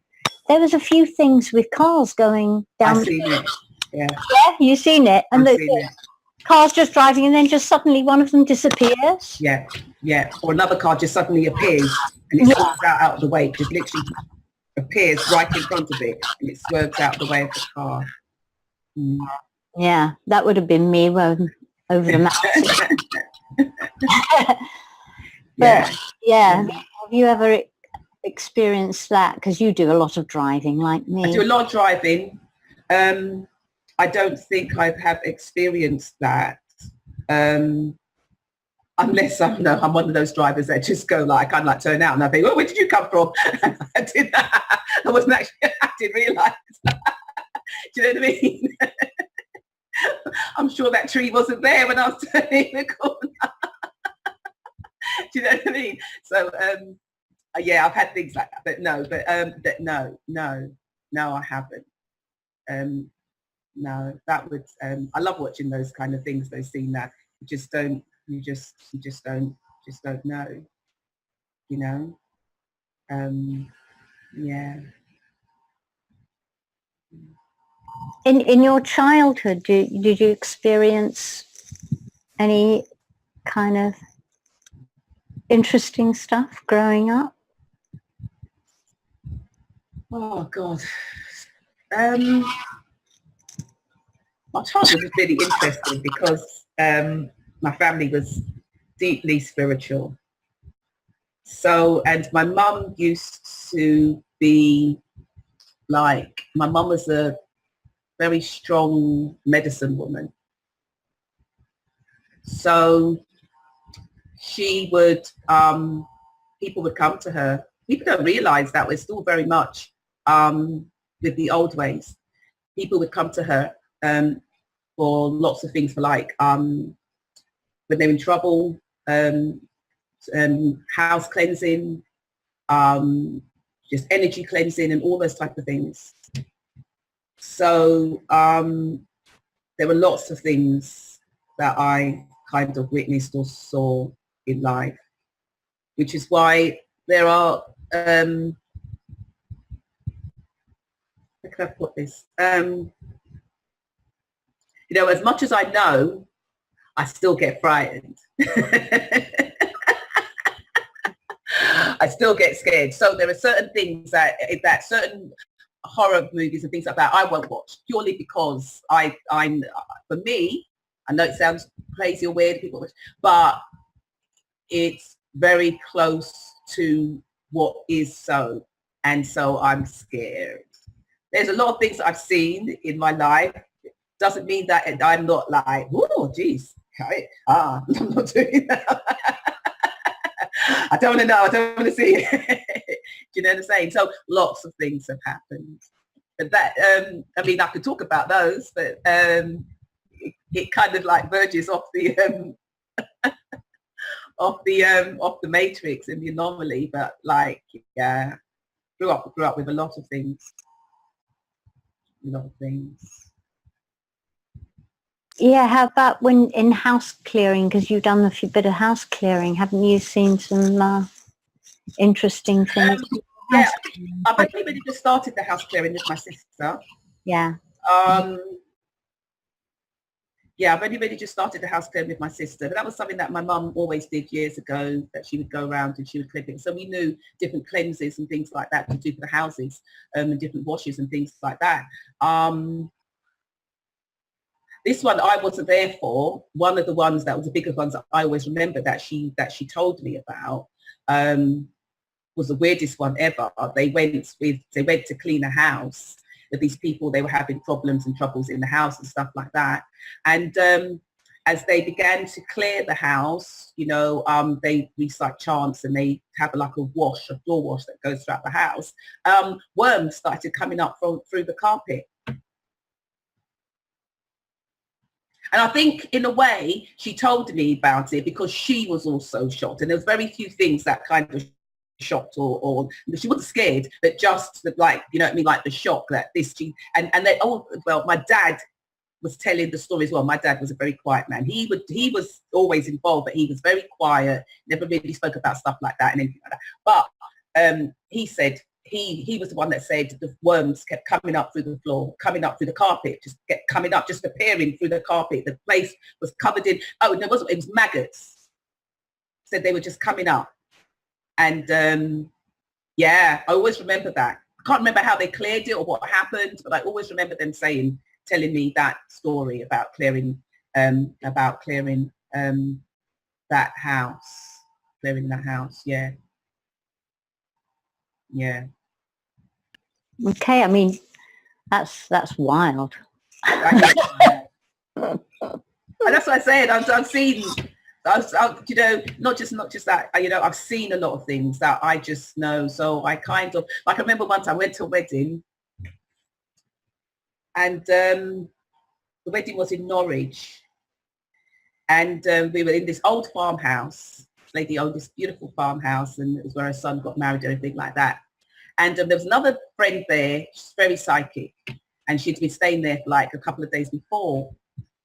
a few things with cars going down. I've seen it. Yeah. Yeah, you've seen it, and the cars just driving, and then just suddenly one of them disappears. Yeah, yeah. Or another car just suddenly appears and it swerves out of the way. Just literally appears right in front of it and it swerves out of the way of the car. Mm. Yeah, that would have been me over the mountain. But yeah, have you ever experienced that? Because you do a lot of driving, like me. I do a lot of driving. I don't think I have experienced that, unless I'm one of those drivers that just go like, I kind of like turn out and I think, well, where did you come from? I wasn't actually, I didn't realise. Do you know what I mean? I'm sure that tree wasn't there when I was turning the corner. Do you know what I mean? So, yeah, I've had things like that, but no, I haven't. No, that would, I love watching those kind of things, those scenes that you just don't know, yeah. In your childhood, did you experience any kind of interesting stuff growing up? Oh God. My childhood was really interesting because my family was deeply spiritual. So, and my mum used to be like, my mum was a very strong medicine woman. So she would, people would come to her. People don't realize that we're still very much with the old ways. People would come to her for lots of things, for like when they're in trouble, house cleansing, just energy cleansing and all those type of things. So there were lots of things that I kind of witnessed or saw in life, which is why there are, how can I put this? As much as I know, I still get frightened. I still get scared. So there are certain things that certain horror movies and things like that I won't watch, purely because I'm for me, I know it sounds crazy or weird, people, but it's very close to what is so, and so I'm scared. There's a lot of things that I've seen in my life. Doesn't mean that I'm not like, oh, geez, I'm not doing that. I don't want to know. I don't want to see it. Do you know what I'm saying? So lots of things have happened. But that, I mean, I could talk about those, but it kind of like verges off the off the matrix and the anomaly. But like, yeah, grew up with a lot of things. Yeah, how about when in house clearing, because you've done a bit of house clearing, haven't you seen some interesting things? Yeah, I've only really just started the house clearing with my sister. Yeah. Yeah, I've only really just started the house clearing with my sister, but that was something that my mum always did years ago, that she would go around and she would clean it. So we knew different cleanses and things like that to do for the houses, and different washes and things like that. This one I wasn't there for. One of the ones that was the biggest ones that I always remember that she told me about was the weirdest one ever. They went to clean a house with these people. They were having problems and troubles in the house and stuff like that. And as they began to clear the house, they recite chants and they have a floor wash that goes throughout the house. Worms started coming up through the carpet. And I think in a way she told me about it because she was also shocked. And there was very few things that kind of shocked or she wasn't scared, but just like, like the shock that my dad was telling the story as well. My dad was a very quiet man. He was always involved, but he was very quiet, never really spoke about stuff like that and anything like that. But he said he was the one that said the worms kept coming up through the floor, coming up through the carpet, just kept coming up, just appearing through the carpet. The place was covered in, it was maggots. Said they were just coming up. And I always remember that. I can't remember how they cleared it or what happened, but I always remember them telling me that story about clearing that house. Yeah. Okay, I mean, that's wild. And that's what I said. I've seen, not just that, I've seen a lot of things that I just know. So I kind of, like, I remember once I went to a wedding and the wedding was in Norwich. And we were in this old farmhouse. Lady owned this beautiful farmhouse, and it was where her son got married and everything like that. And there was another friend there, she's very psychic, and she'd been staying there for like a couple of days before.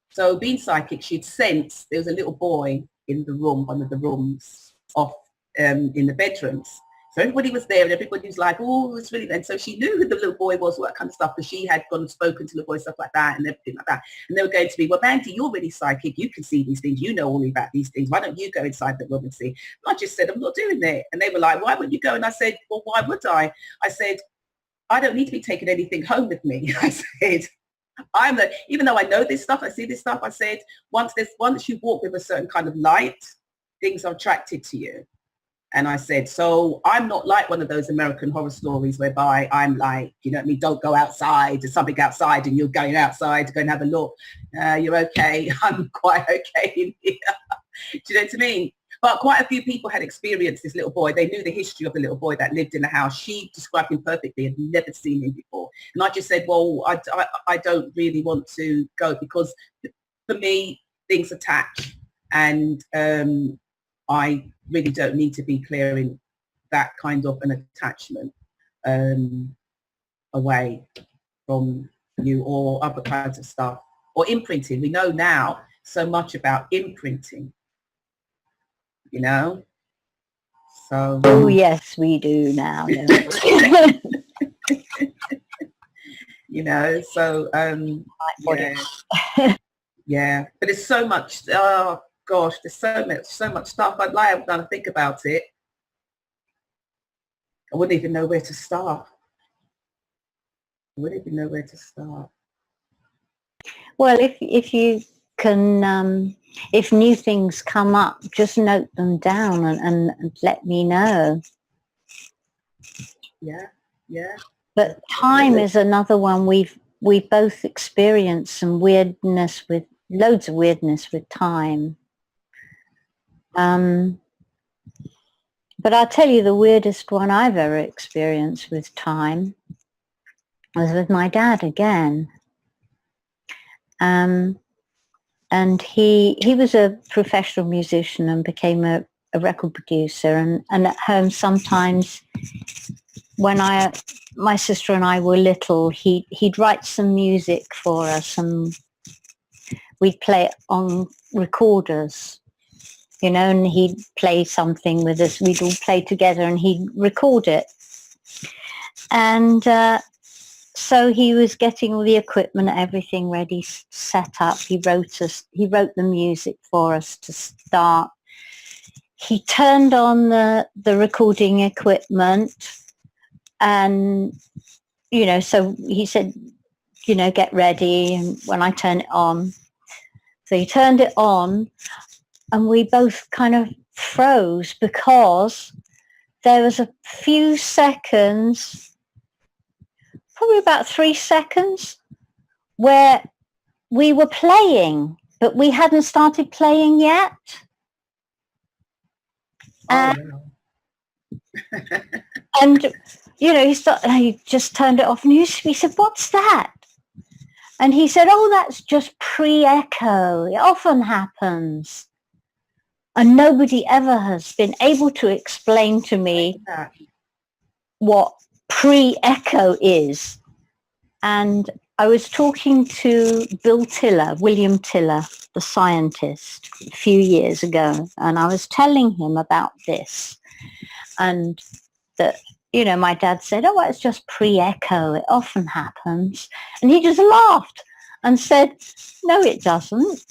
So being psychic, she'd sensed there was a little boy in the room, one of the rooms off in the bedrooms. So everybody was there and everybody was like, oh, it's really, and so she knew who the little boy was, all that kind of stuff, because she had gone and spoken to the boy, stuff like that and everything like that. And they were going to be, well, Mandy, you're really psychic. You can see these things. You know all about these things. Why don't you go inside the room and see? And I just said, I'm not doing it. And they were like, why wouldn't you go? And I said, well, why would I? I said, I don't need to be taking anything home with me. I said, even though I know this stuff, I see this stuff, I said, once you walk with a certain kind of light, things are attracted to you. And I said, so I'm not like one of those American horror stories whereby I'm like, don't go outside, there's something outside and you're going outside to go and have a look. You're okay. I'm quite okay in here. Do you know what I mean? But quite a few people had experienced this little boy. They knew the history of the little boy that lived in the house. She described him perfectly, had never seen him before. And I just said, well, I don't really want to go because for me, things attach. And I really don't need to be clearing that kind of an attachment away from you or other kinds of stuff. Or imprinting. We know now so much about imprinting. So oh yes, we do now. So yeah, but there's so much. Oh gosh, there's so much stuff. I'd lie down and think about it. I wouldn't even know where to start. Well, if you can, if new things come up, just note them down and let me know. Yeah. But time is another one we've both experienced some loads of weirdness with time. But I'll tell you the weirdest one I've ever experienced with time was with my dad again. And he was a professional musician and became a record producer. And at home sometimes when my sister and I were little, he'd write some music for us and we'd play it on recorders, and he'd play something with us. We'd all play together and he'd record it. And so he was getting all the equipment, everything ready, set up. He wrote the music for us to start. He turned on the recording equipment and, so he said, get ready. And when I turn it on, so he turned it on and we both kind of froze because there was a few seconds, probably about 3 seconds, where we were playing, but we hadn't started playing yet. Oh, And, you know, he just turned it off, and he said, "What's that?" And he said, "Oh, that's just pre-echo. It often happens." And nobody ever has been able to explain to me what pre-echo is. And I was talking to William Tiller, the scientist, a few years ago, and I was telling him about this. And that, you know, my dad said, "Oh, well, it's just pre-echo. It often happens." And he just laughed and said, "No, it doesn't."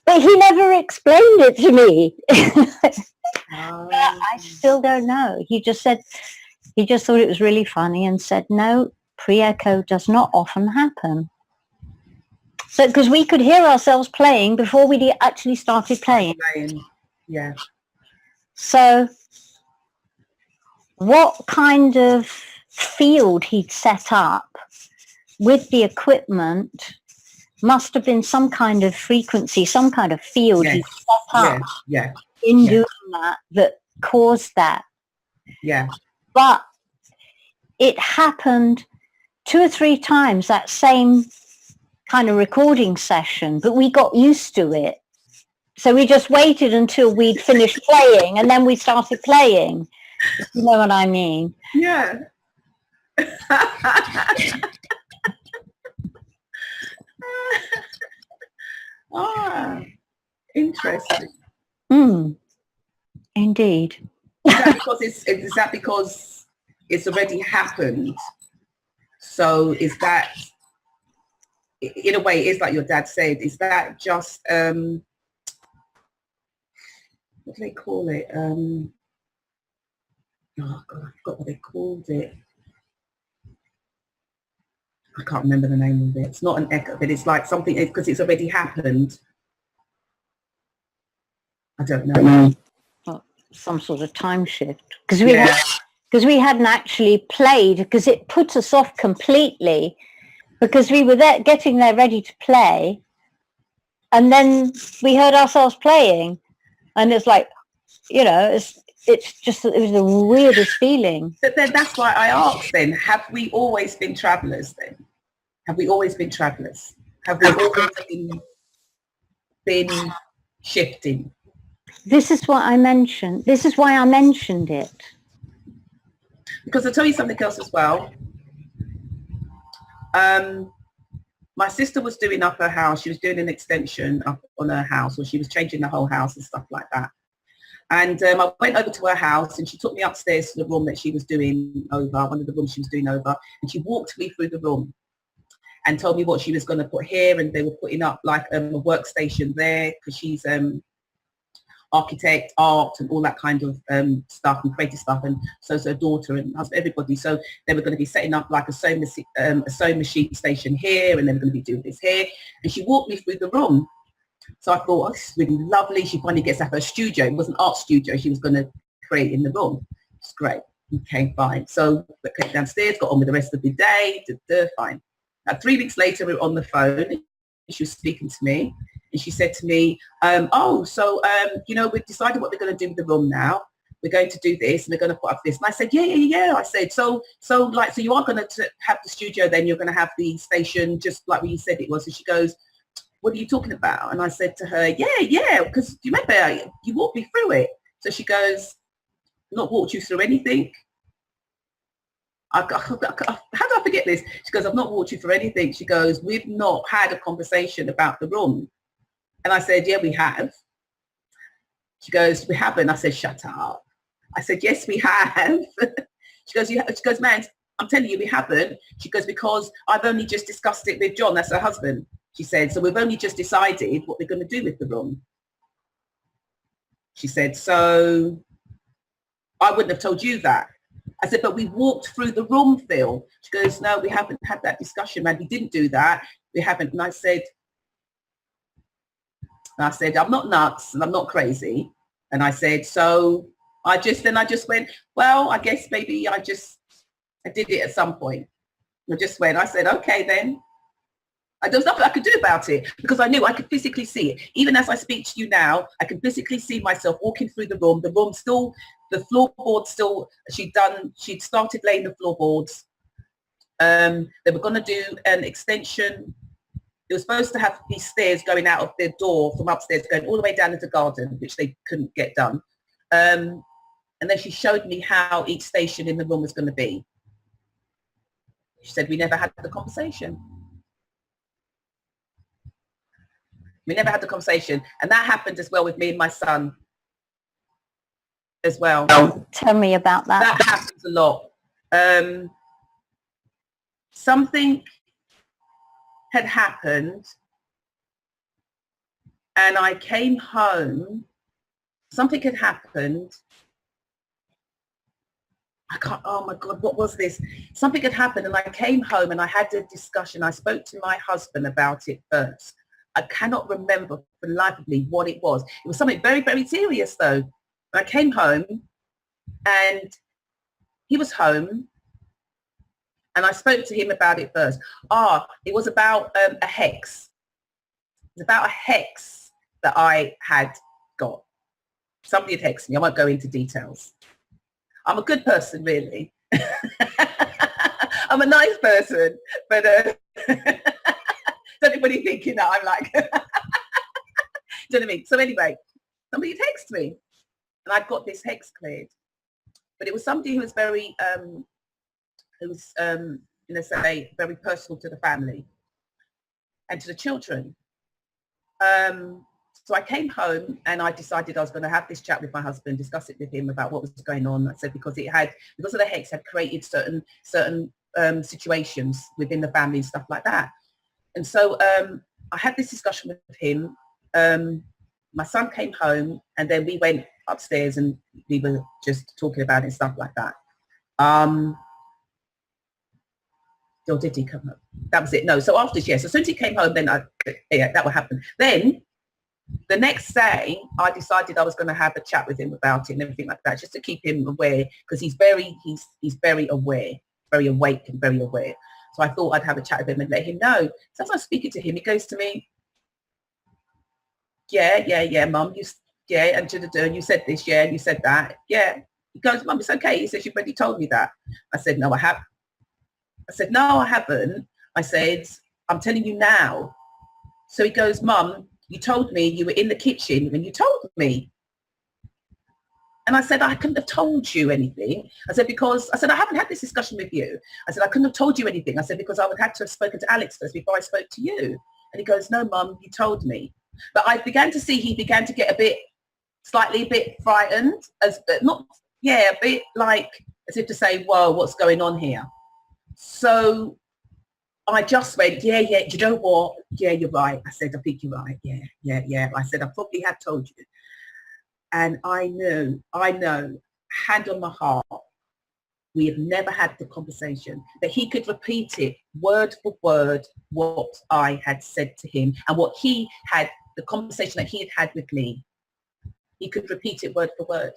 But he never explained it to me. I still don't know. He just said, he just thought it was really funny and said, "No, pre-echo does not often happen." So, because we could hear ourselves playing before we actually started playing. Yeah. So what kind of field he'd set up with the equipment must have been some kind of frequency, some kind of field he'd set up in doing that caused that. Yeah. But it happened 2 or 3 times, that same kind of recording session, but we got used to it. So we just waited until we'd finished playing, and then we started playing. You know what I mean? Yeah. Interesting. Indeed. Is that because it's already happened? So is that, in a way, it's like your dad said, is that just what do they call it? Oh God, I forgot what they called it. I can't remember the name of it. It's not an echo, but it's like something, because it's already happened. I don't know. Well, some sort of time shift. Because we hadn't actually played, because it put us off completely, because we were there, getting there ready to play, and then we heard ourselves playing, and it's like, you know, it's just, it was the weirdest feeling. But then that's why I asked then, have we always been travelers then? Have we always been travelers? Have we always been shifting? This is what I mentioned. This is why I mentioned it. Because I'll tell you something else as well. My sister was doing up her house. She was doing an extension up on her house, or she was changing the whole house and stuff like that. And I went over to her house, and she took me upstairs to the room that she was doing over, one of the rooms she was doing over, and she walked me through the room and told me what she was going to put here, and they were putting up like a workstation there, because she's architect, art, and all that kind of stuff, and creative stuff, and so her daughter and husband, everybody. So they were going to be setting up like a sewing machine station here, and they were going to be doing this here. And she walked me through the room. So I thought, oh, this is really lovely. She finally gets out her studio. It was an art studio she was going to create in the room. It's great. Okay, fine. So we came downstairs, got on with the rest of the day. Fine. 3 weeks later, we were on the phone. She was speaking to me, and she said to me, you know, we've decided what we're going to do with the room now. We're going to do this, and we're going to put up this. And I said, yeah. I said, so you are going to have the studio, then you're going to have the station just like what you said it was. And she goes, what are you talking about? And I said to her, yeah, because you remember you walked me through it. So she goes, not walked you through anything? How do I forget this? She goes, I've not walked you through anything. She goes, we've not had a conversation about the room. And I said, yeah, we have. She goes, we haven't. I said, shut up. I said, yes, we have. She goes, man, I'm telling you, we haven't. She goes, because I've only just discussed it with John, that's her husband. She said, so we've only just decided what we're going to do with the room. She said, so I wouldn't have told you that. I said, but we walked through the room, Phil. She goes, no, we haven't had that discussion, man. We didn't do that. We haven't. And I said, I'm not nuts and I'm not crazy. And I said, so I just went, well, I guess maybe I did it at some point. I said, okay then. There was nothing I could do about it because I knew I could physically see it. Even as I speak to you now, I can physically see myself walking through the room. The room still, the floorboards still, she'd started laying the floorboards. They were going to do an extension. They were supposed to have these stairs going out of their door from upstairs, going all the way down into the garden, which they couldn't get done. And then she showed me how each station in the room was going to be. She said, we never had the conversation. We never had the conversation. And that happened as well with me and my son as well. Tell me about that. That happens a lot. Something had happened and I came home. Something had happened. Oh my God, what was this? Something had happened and I came home and I had a discussion. I spoke to my husband about it first. I cannot remember for the life of me what it was. It was something very, very serious though. I came home and he was home and I spoke to him about it first. It was about a hex. It was about a hex that I had got. Somebody had hexed me. I won't go into details. I'm a good person, really. I'm a nice person, but don't anybody thinking that I'm like, do you know what I mean? So anyway, somebody texted me and I got this hex cleared. But it was somebody who was very, say, very personal to the family and to the children. So I came home and I decided I was going to have this chat with my husband, discuss it with him about what was going on. I said because of the hex had created certain situations within the family and stuff like that. And so I had this discussion with him. My son came home and then we went upstairs and we were just talking about it and stuff like that. Or did he come home? That was it. No. So after, yes. As soon as he came home, then that would happen. Then the next day, I decided I was going to have a chat with him about it and everything like that, just to keep him aware, because he's very aware, very awake and very aware. So I thought I'd have a chat with him and let him know. So as I'm speaking to him, he goes to me, yeah, Mum, and you said this, yeah, and you said that, yeah. He goes, Mum, it's okay. He says, you've already told me that. I said, no, I haven't. I said, I'm telling you now. So he goes, Mum, you told me you were in the kitchen when you told me. And I said, I couldn't have told you anything. I said, I haven't had this discussion with you. I said, I couldn't have told you anything. I said, because I would have to have spoken to Alex first before I spoke to you. And he goes, no, Mum, you told me. But I began to see he began to get slightly a bit frightened, a bit like, as if to say, whoa, what's going on here? So I just went, yeah, you know what? Yeah, you're right. I said, I think you're right. Yeah. I said, I probably have told you. And I know, hand on my heart, we have never had the conversation, that he could repeat it word for word, what I had said to him and what he had, the conversation that he had with me. He could repeat it word for word.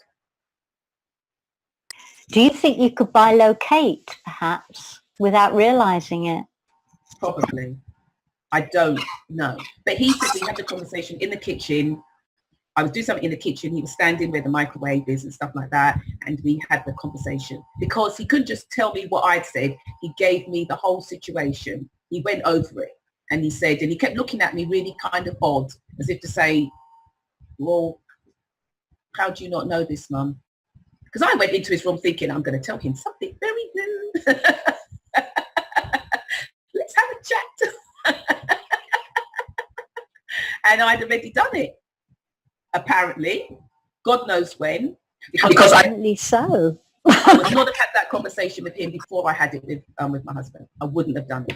Do you think you could bilocate, perhaps, without realizing it? Probably. I don't know. But he said we had the conversation in the kitchen. I was doing something in the kitchen. He was standing where the microwave is and stuff like that. And we had the conversation. Because he couldn't just tell me what I'd said. He gave me the whole situation. He went over it. And he said, and he kept looking at me really kind of odd, as if to say, well, how do you not know this, Mum? Because I went into his room thinking I'm going to tell him something very rude. Let's have a chat. And I'd already done it. Apparently, God knows when. Because apparently so. I would not have had that conversation with him before I had it with my husband. I wouldn't have done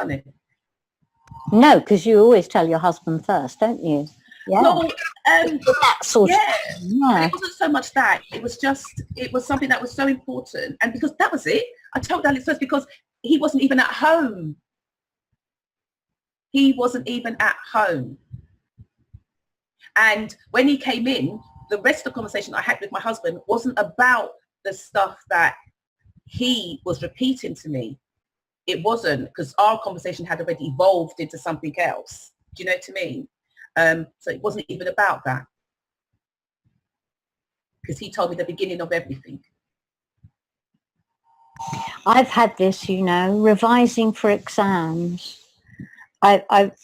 it. No, because you always tell your husband first, don't you? Yeah. Well, that sort of yeah. It wasn't so much that. It was something that was so important. And because that was it, I told Alex first because he wasn't even at home. And when he came in, the rest of the conversation I had with my husband wasn't about the stuff that he was repeating to me. It wasn't, because our conversation had already evolved into something else. Do you know what I mean? So it wasn't even about that, because he told me the beginning of everything. I've had this, revising for exams. I've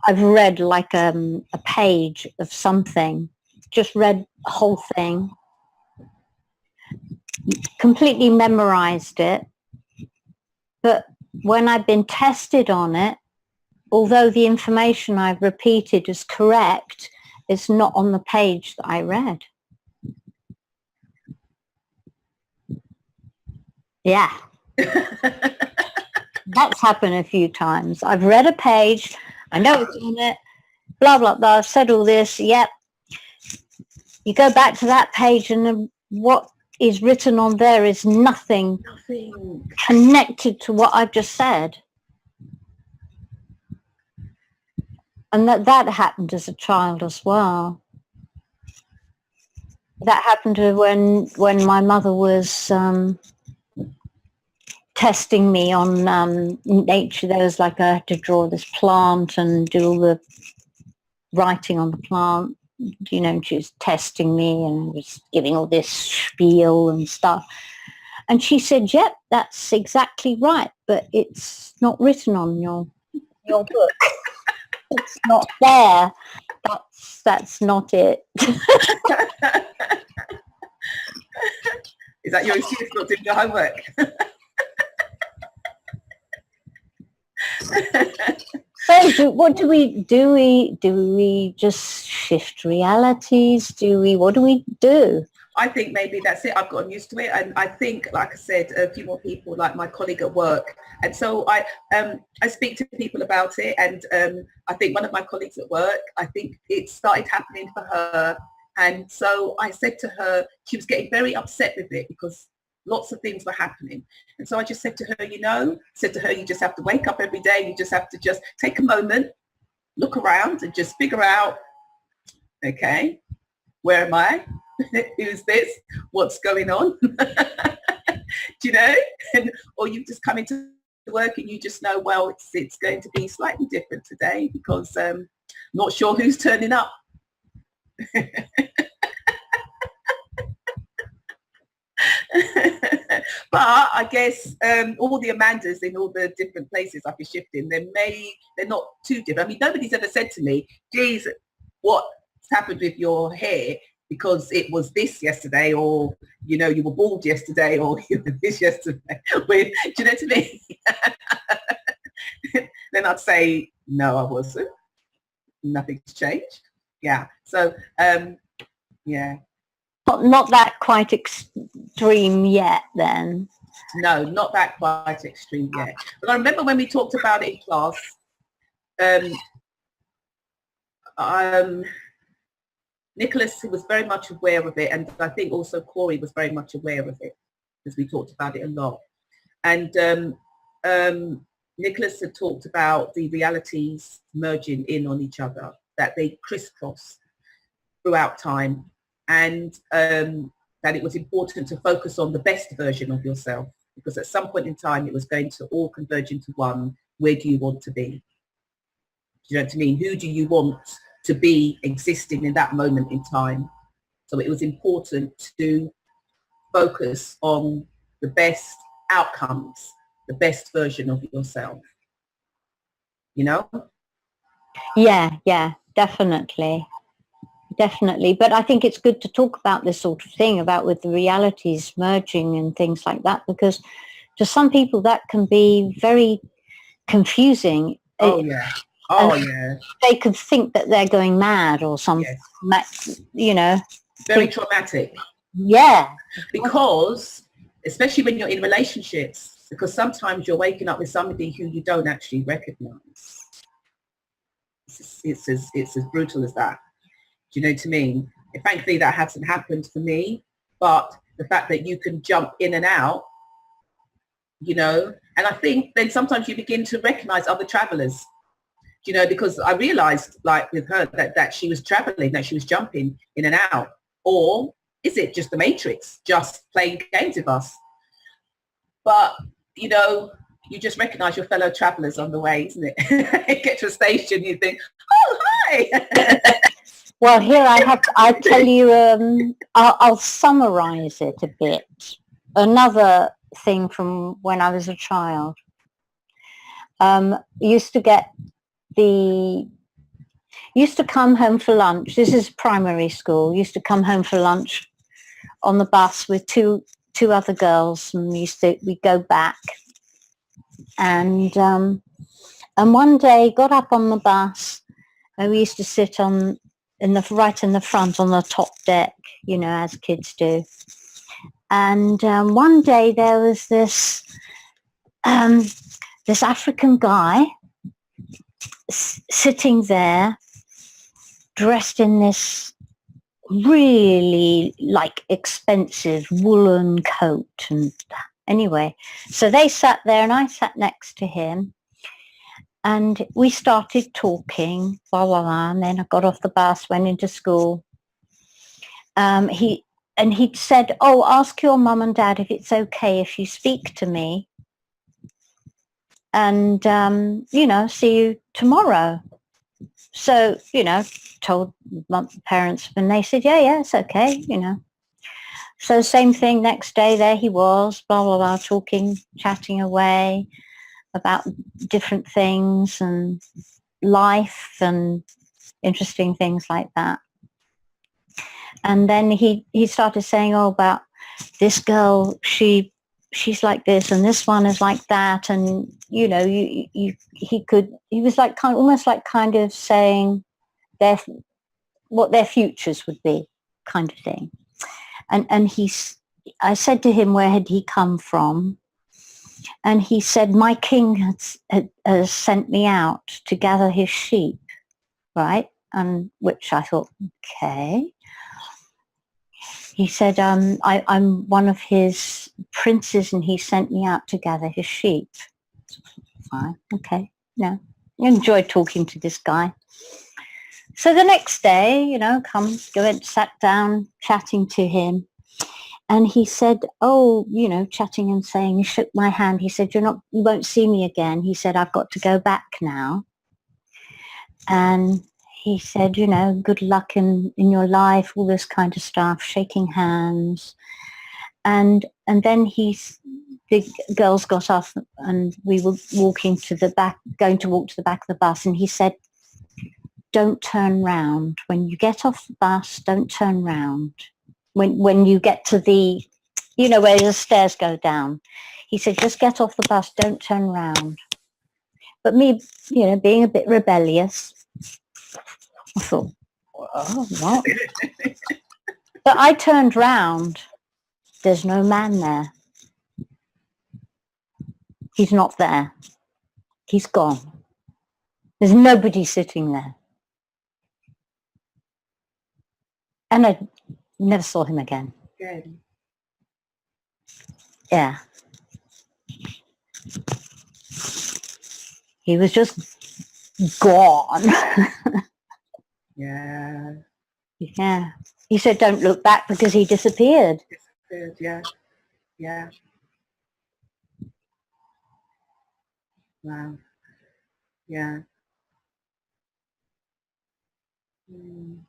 read like a page of something, just read the whole thing, completely memorized it. But when I've been tested on it, although the information I've repeated is correct, it's not on the page that I read. Yeah. That's happened a few times. I've read a page, I know it's on it, blah, blah, blah, I've said all this, yep. You go back to that page and what is written on there is nothing connected to what I've just said. And that happened as a child as well. That happened to when my mother was testing me on nature. There was like I had to draw this plant and do all the writing on the plant. She was testing me and was giving all this spiel and stuff. And she said, yep, that's exactly right, but it's not written on your book. It's not there. That's not it. Is that your excuse not doing your homework? So what do we do? We just shift realities? What do we do? I think maybe that's it. I've gotten used to it, and I think, like I said, a few more people, like my colleague at work, and so I speak to people about it, and I think one of my colleagues at work, I think it started happening for her, and so I said to her, she was getting very upset with it because lots of things were happening, and so I just said to her, you just have to wake up every day, you just have to just take a moment, look around, and just figure out, okay, where am I? Who's this? What's going on? Do you know? Or you just come into work and you just know, well, it's going to be slightly different today because not sure who's turning up. But I guess all the Amandas in all the different places I've been shifting, they're not too different. I mean, nobody's ever said to me, geez, what's happened with your hair? Because it was this yesterday, or you were bald yesterday, or you were this yesterday. Do you know what I mean? Then I'd say, no, I wasn't. Nothing's changed. Yeah. So, yeah. Not that quite extreme yet, then. No, not that quite extreme yet. But I remember when we talked about it in class. Nicholas was very much aware of it, and I think also Corey was very much aware of it because we talked about it a lot. And Nicholas had talked about the realities merging in on each other, that they crisscross throughout time, and that it was important to focus on the best version of yourself, because at some point in time it was going to all converge into one. Where do you want to be? Do you know what I mean? Who do you want to be existing in that moment in time? So it was important to focus on the best outcomes, the best version of yourself. Yeah, definitely. But I think it's good to talk about this sort of thing, about with the realities merging and things like that, because to some people that can be very confusing. Oh yeah. They could think that they're going mad or something. Yes. Very traumatic. Yeah. Because, especially when you're in relationships, because sometimes you're waking up with somebody who you don't actually recognize. It's as brutal as that. Do you know what I mean? And thankfully that hasn't happened for me, but the fact that you can jump in and out, and I think then sometimes you begin to recognize other travelers. you know, because I realized, like with her, that she was traveling, that she was jumping in and out. Or is it just the Matrix just playing games with us? But, you know, you just recognize your fellow travelers on the way, isn't it? You get to a station, you think, oh, hi. Well, here I tell you, I'll summarize it a bit. Another thing from when I was a child. Used to come home for lunch. This is primary school. Used to come home for lunch on the bus with two other girls, and we go back. And one day got up on the bus, and we used to sit right in the front on the top deck, you know, as kids do. And one day there was this African guy sitting there, dressed in this really like expensive woolen coat. And anyway, so they sat there and I sat next to him, and we started talking, blah, blah, blah, and then I got off the bus, went into school. He'd said, oh, ask your mum and dad if it's okay if you speak to me, and, you know, see you tomorrow. So, you know, told my parents, and they said, yeah, it's okay, you know. So same thing, next day, there he was, blah, blah, blah, talking, chatting away about different things and life and interesting things like that. And then he started saying, oh, about this girl, she's like this, and this one is like that. And, you know, he was like almost like kind of saying what their futures would be, kind of thing. And I said to him, where had he come from? And he said, my king has sent me out to gather his sheep, right? And which I thought, okay. He said, I'm one of his princes, and he sent me out to gather his sheep. Fine, okay, no. I enjoyed talking to this guy. So the next day, you know, sat down, chatting to him. And he said, oh, you know, chatting and saying, he shook my hand. He said, you won't see me again. He said, I've got to go back now. And he said, you know, good luck in your life, all this kind of stuff, shaking hands. And then the girls got off, and we were going to walk to the back of the bus. And he said, don't turn round. When you get off the bus, don't turn round. When you get to the, you know, where the stairs go down, he said, just get off the bus, don't turn round. But me, you know, being a bit rebellious, I thought, oh, what? But I turned round. There's no man there. He's not there. He's gone. There's nobody sitting there. And I never saw him again. Good. Yeah. He was just gone. Yeah. Yeah. He said, don't look back, because he disappeared. Disappeared, yeah. Yeah. Wow. Yeah. Mm.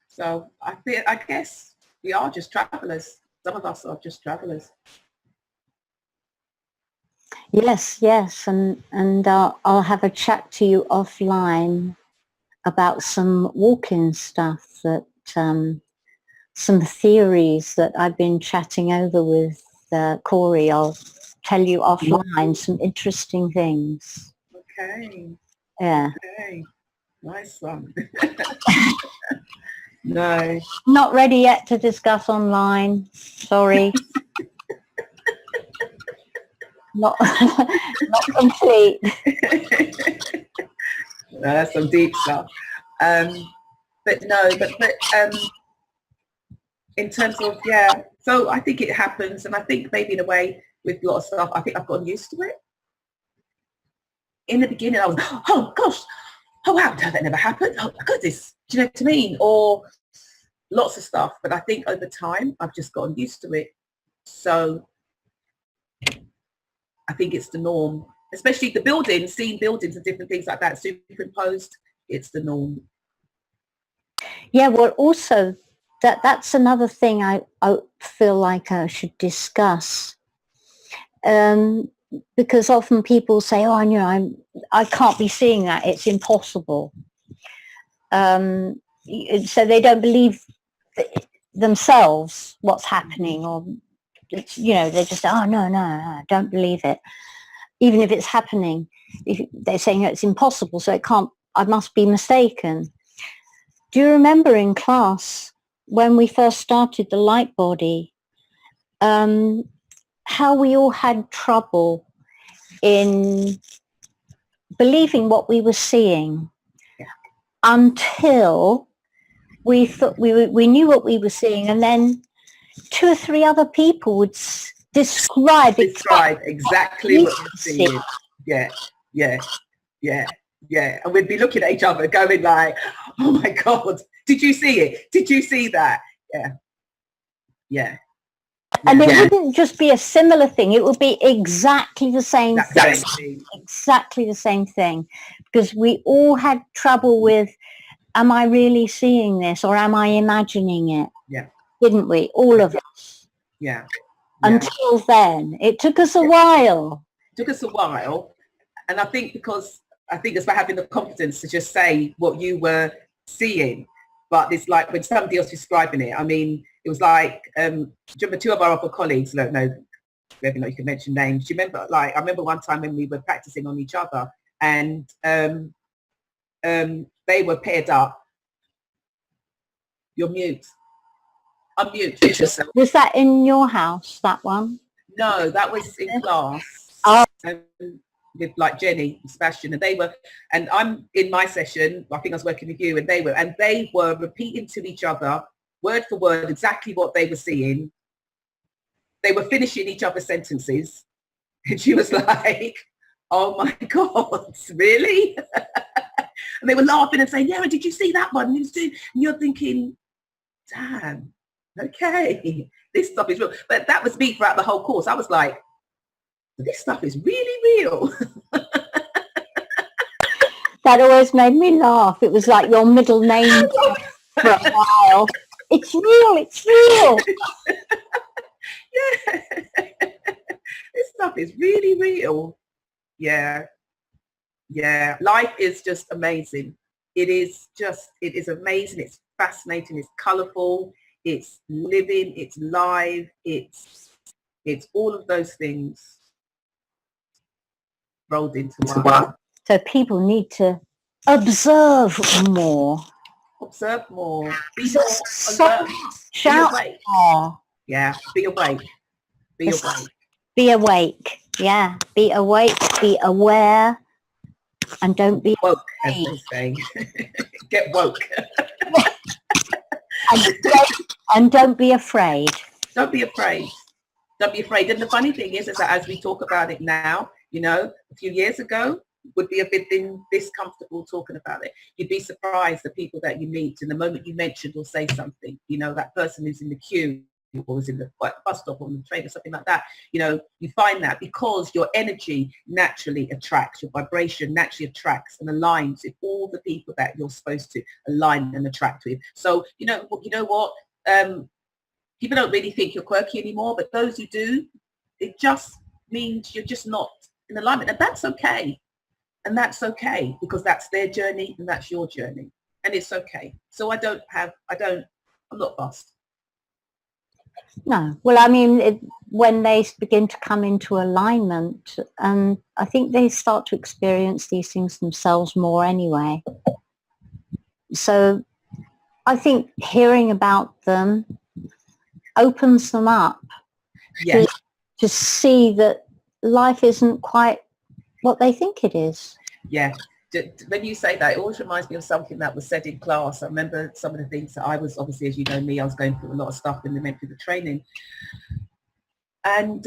So I guess we are just travelers. Some of us are just travelers. Yes, and I'll have a chat to you offline about some walk-in stuff that some theories that I've been chatting over with Corey. I'll tell you offline some interesting things. Okay. Yeah. Okay. Nice one. No. Not ready yet to discuss online. Sorry. Not complete. No, that's some deep stuff. But in terms of, yeah, so I think it happens, and I think maybe in a way with a lot of stuff, I think I've gotten used to it. in the beginning I was, oh gosh, oh wow, that never happened. Oh my goodness, do you know what I mean? Or lots of stuff. But I think over time I've just gotten used to it. So I think it's the norm, especially the buildings, seeing buildings and different things like that superimposed. It's the norm. Yeah, well, also that's another thing I feel like I should discuss, because often people say, "Oh, I can't be seeing that; it's impossible." So they don't believe themselves what's happening, or they just say, "Oh, no, I don't believe it," even if it's happening. They're saying it's impossible, so it can't. I must be mistaken. Do you remember in class when we first started the light body, how we all had trouble in believing what we were seeing until we thought we knew what we were seeing, and then 2 or 3 other people would describe exactly what you're seeing. Yeah. And we'd be looking at each other going like, oh my God, did you see it? Did you see that? Yeah. And it wouldn't just be a similar thing. It would be exactly the same thing. Exactly the same thing. Because we all had trouble with, am I really seeing this or am I imagining it? Yeah. Didn't we? All of us. Yeah. Until then. It took us a while. And I think it's about having the confidence to just say what you were seeing. But it's like when somebody else was describing it, I mean, it was like, do you remember 2 of our other colleagues, I don't know whether or not you can mention names. Do you remember, I remember one time when we were practicing on each other and they were paired up. You're mute. Unmute yourself. Was that in your house, that one? No, that was in class. Oh. With like Jenny and Sebastian, and I'm in my session, I think I was working with you, and they were repeating to each other word for word exactly what they were seeing. They were finishing each other's sentences, and she was like, oh my God, really? And they were laughing and saying, yeah, did you see that one? And you're thinking, damn, okay, this stuff is real. But that was me throughout the whole course. I was like, this stuff is really real. That always made me laugh. It was like your middle name for a while. It's real. Yeah. This stuff is really real. Yeah. Life is just amazing. It is amazing. It's fascinating. It's colorful. It's living. It's live. It's all of those things rolled into one. So people need to observe more. Be more alert. Shout more. Yeah. Be awake. Be awake. Yeah. Be awake. Be aware. And don't be woke, as they say. Get woke. and don't be afraid. Don't be afraid. And the funny thing is that as we talk about it now, a few years ago, would be a bit this comfortable talking about it. You'd be surprised the people that you meet, and the moment you mention or say something, that person who's in the queue or is in the bus stop or on the train or something like that, you find that because your energy naturally attracts, your vibration naturally attracts and aligns with all the people that you're supposed to align and attract with. So, you know what? People don't really think you're quirky anymore, but those who do, it just means you're just not in alignment, and that's okay. And that's okay, because that's their journey and that's your journey, and it's okay. So I'm not fussed. No. Well, I mean, when they begin to come into alignment, I think they start to experience these things themselves more anyway. So I think hearing about them opens them up to see that life isn't quite what they think it is. Yeah. When you say that, it always reminds me of something that was said in class. I remember some of the things that I was, obviously, as you know me, I was going through a lot of stuff when we went through the training. And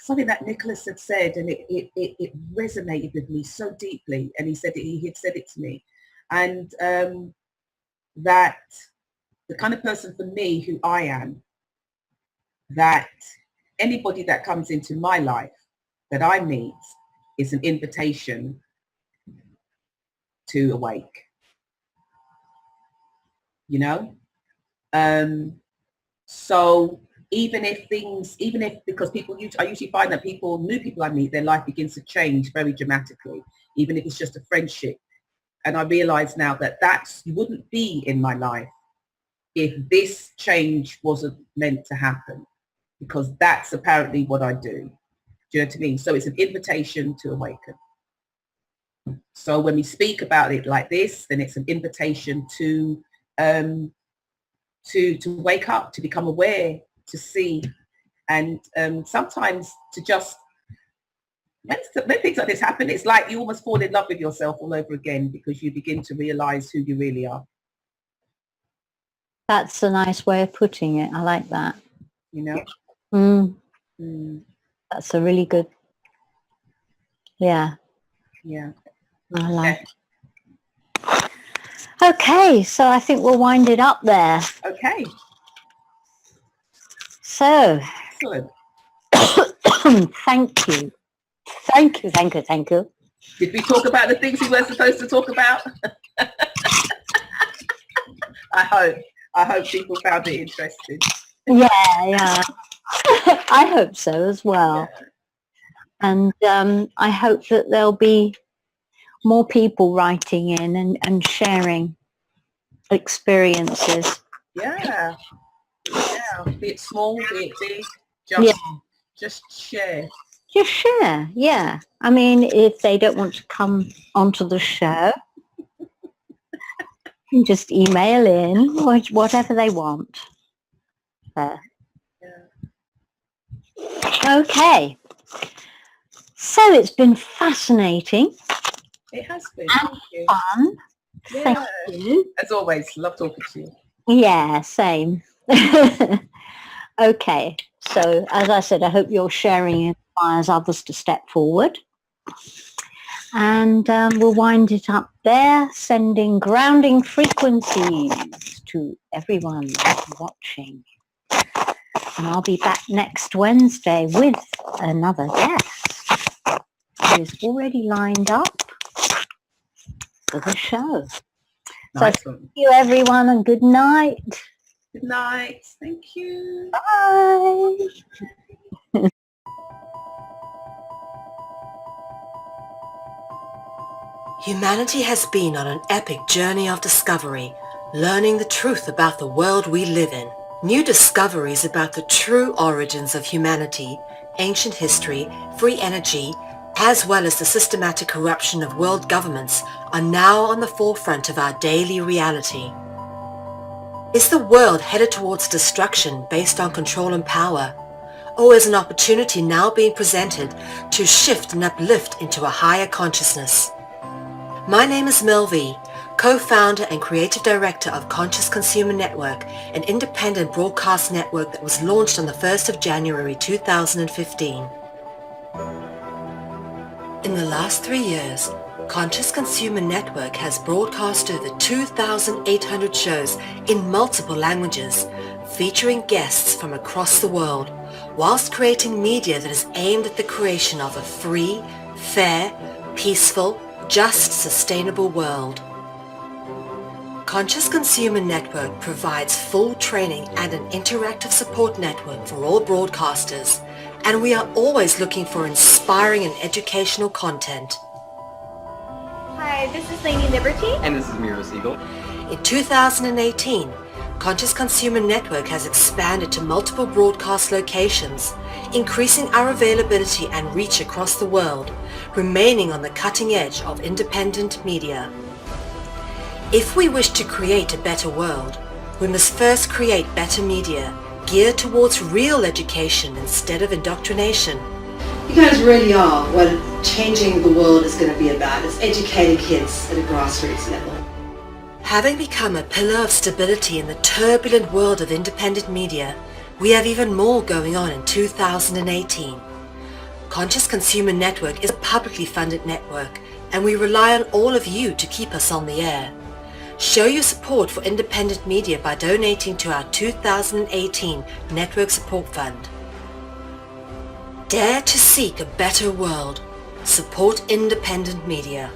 something that Nicholas had said, and it resonated with me so deeply. And he said he had said it to me, and that the kind of person for me who I am, that anybody that comes into my life that I meet is an invitation to awake. You know, so even if because I usually find that new people I meet, their life begins to change very dramatically, even if it's just a friendship. And I realize now that you wouldn't be in my life if this change wasn't meant to happen, because that's apparently what I do. Do you know what I mean? So it's an invitation to awaken. So when we speak about it like this, then it's an invitation to wake up, to become aware, to see, and sometimes to just, when things like this happen, it's like you almost fall in love with yourself all over again, because you begin to realize who you really are. That's a nice way of putting it. I like that. You know? That's a really good, yeah. I like it. Okay, so I think we'll wind it up there. Okay. So, excellent. Thank you. Did we talk about the things we were supposed to talk about? I hope people found it interesting. Yeah. I hope so as well. Yeah. And I hope that there'll be more people writing in and sharing experiences. Yeah. Be it small, be it big, just share. Just share, yeah. I mean, if they don't want to come onto the show, just email in, whatever they want. Okay. So it's been fascinating. It has been. And fun. Yeah. Thank you. As always, love talking to you. Yeah, same. Okay. So as I said, I hope your sharing inspires others to step forward. And we'll wind it up there, sending grounding frequencies to everyone watching. And I'll be back next Wednesday with another guest who is already lined up for the show. Nice. So thank you, everyone, and good night. Good night. Thank you. Bye. Humanity has been on an epic journey of discovery, learning the truth about the world we live in. New discoveries about the true origins of humanity, ancient history, free energy, as well as the systematic corruption of world governments are now on the forefront of our daily reality. Is the world headed towards destruction based on control and power? Or is an opportunity now being presented to shift and uplift into a higher consciousness? My name is Mel V, co-founder and creative director of Conscious Consumer Network, an independent broadcast network that was launched on the 1st of January 2015. In the last 3 years, Conscious Consumer Network has broadcast over 2,800 shows in multiple languages, featuring guests from across the world, whilst creating media that is aimed at the creation of a free, fair, peaceful, just, sustainable world. Conscious Consumer Network provides full training and an interactive support network for all broadcasters, and we are always looking for inspiring and educational content. Hi, this is Lady Liberty. And this is Mira Siegel. In 2018, Conscious Consumer Network has expanded to multiple broadcast locations, increasing our availability and reach across the world, remaining on the cutting edge of independent media. If we wish to create a better world, we must first create better media, geared towards real education instead of indoctrination. You guys really are what changing the world is going to be about. It's educating kids at a grassroots level. Having become a pillar of stability in the turbulent world of independent media, we have even more going on in 2018. Conscious Consumer Network is a publicly funded network, and we rely on all of you to keep us on the air. Show your support for independent media by donating to our 2018 Network Support Fund. Dare to seek a better world. Support independent media.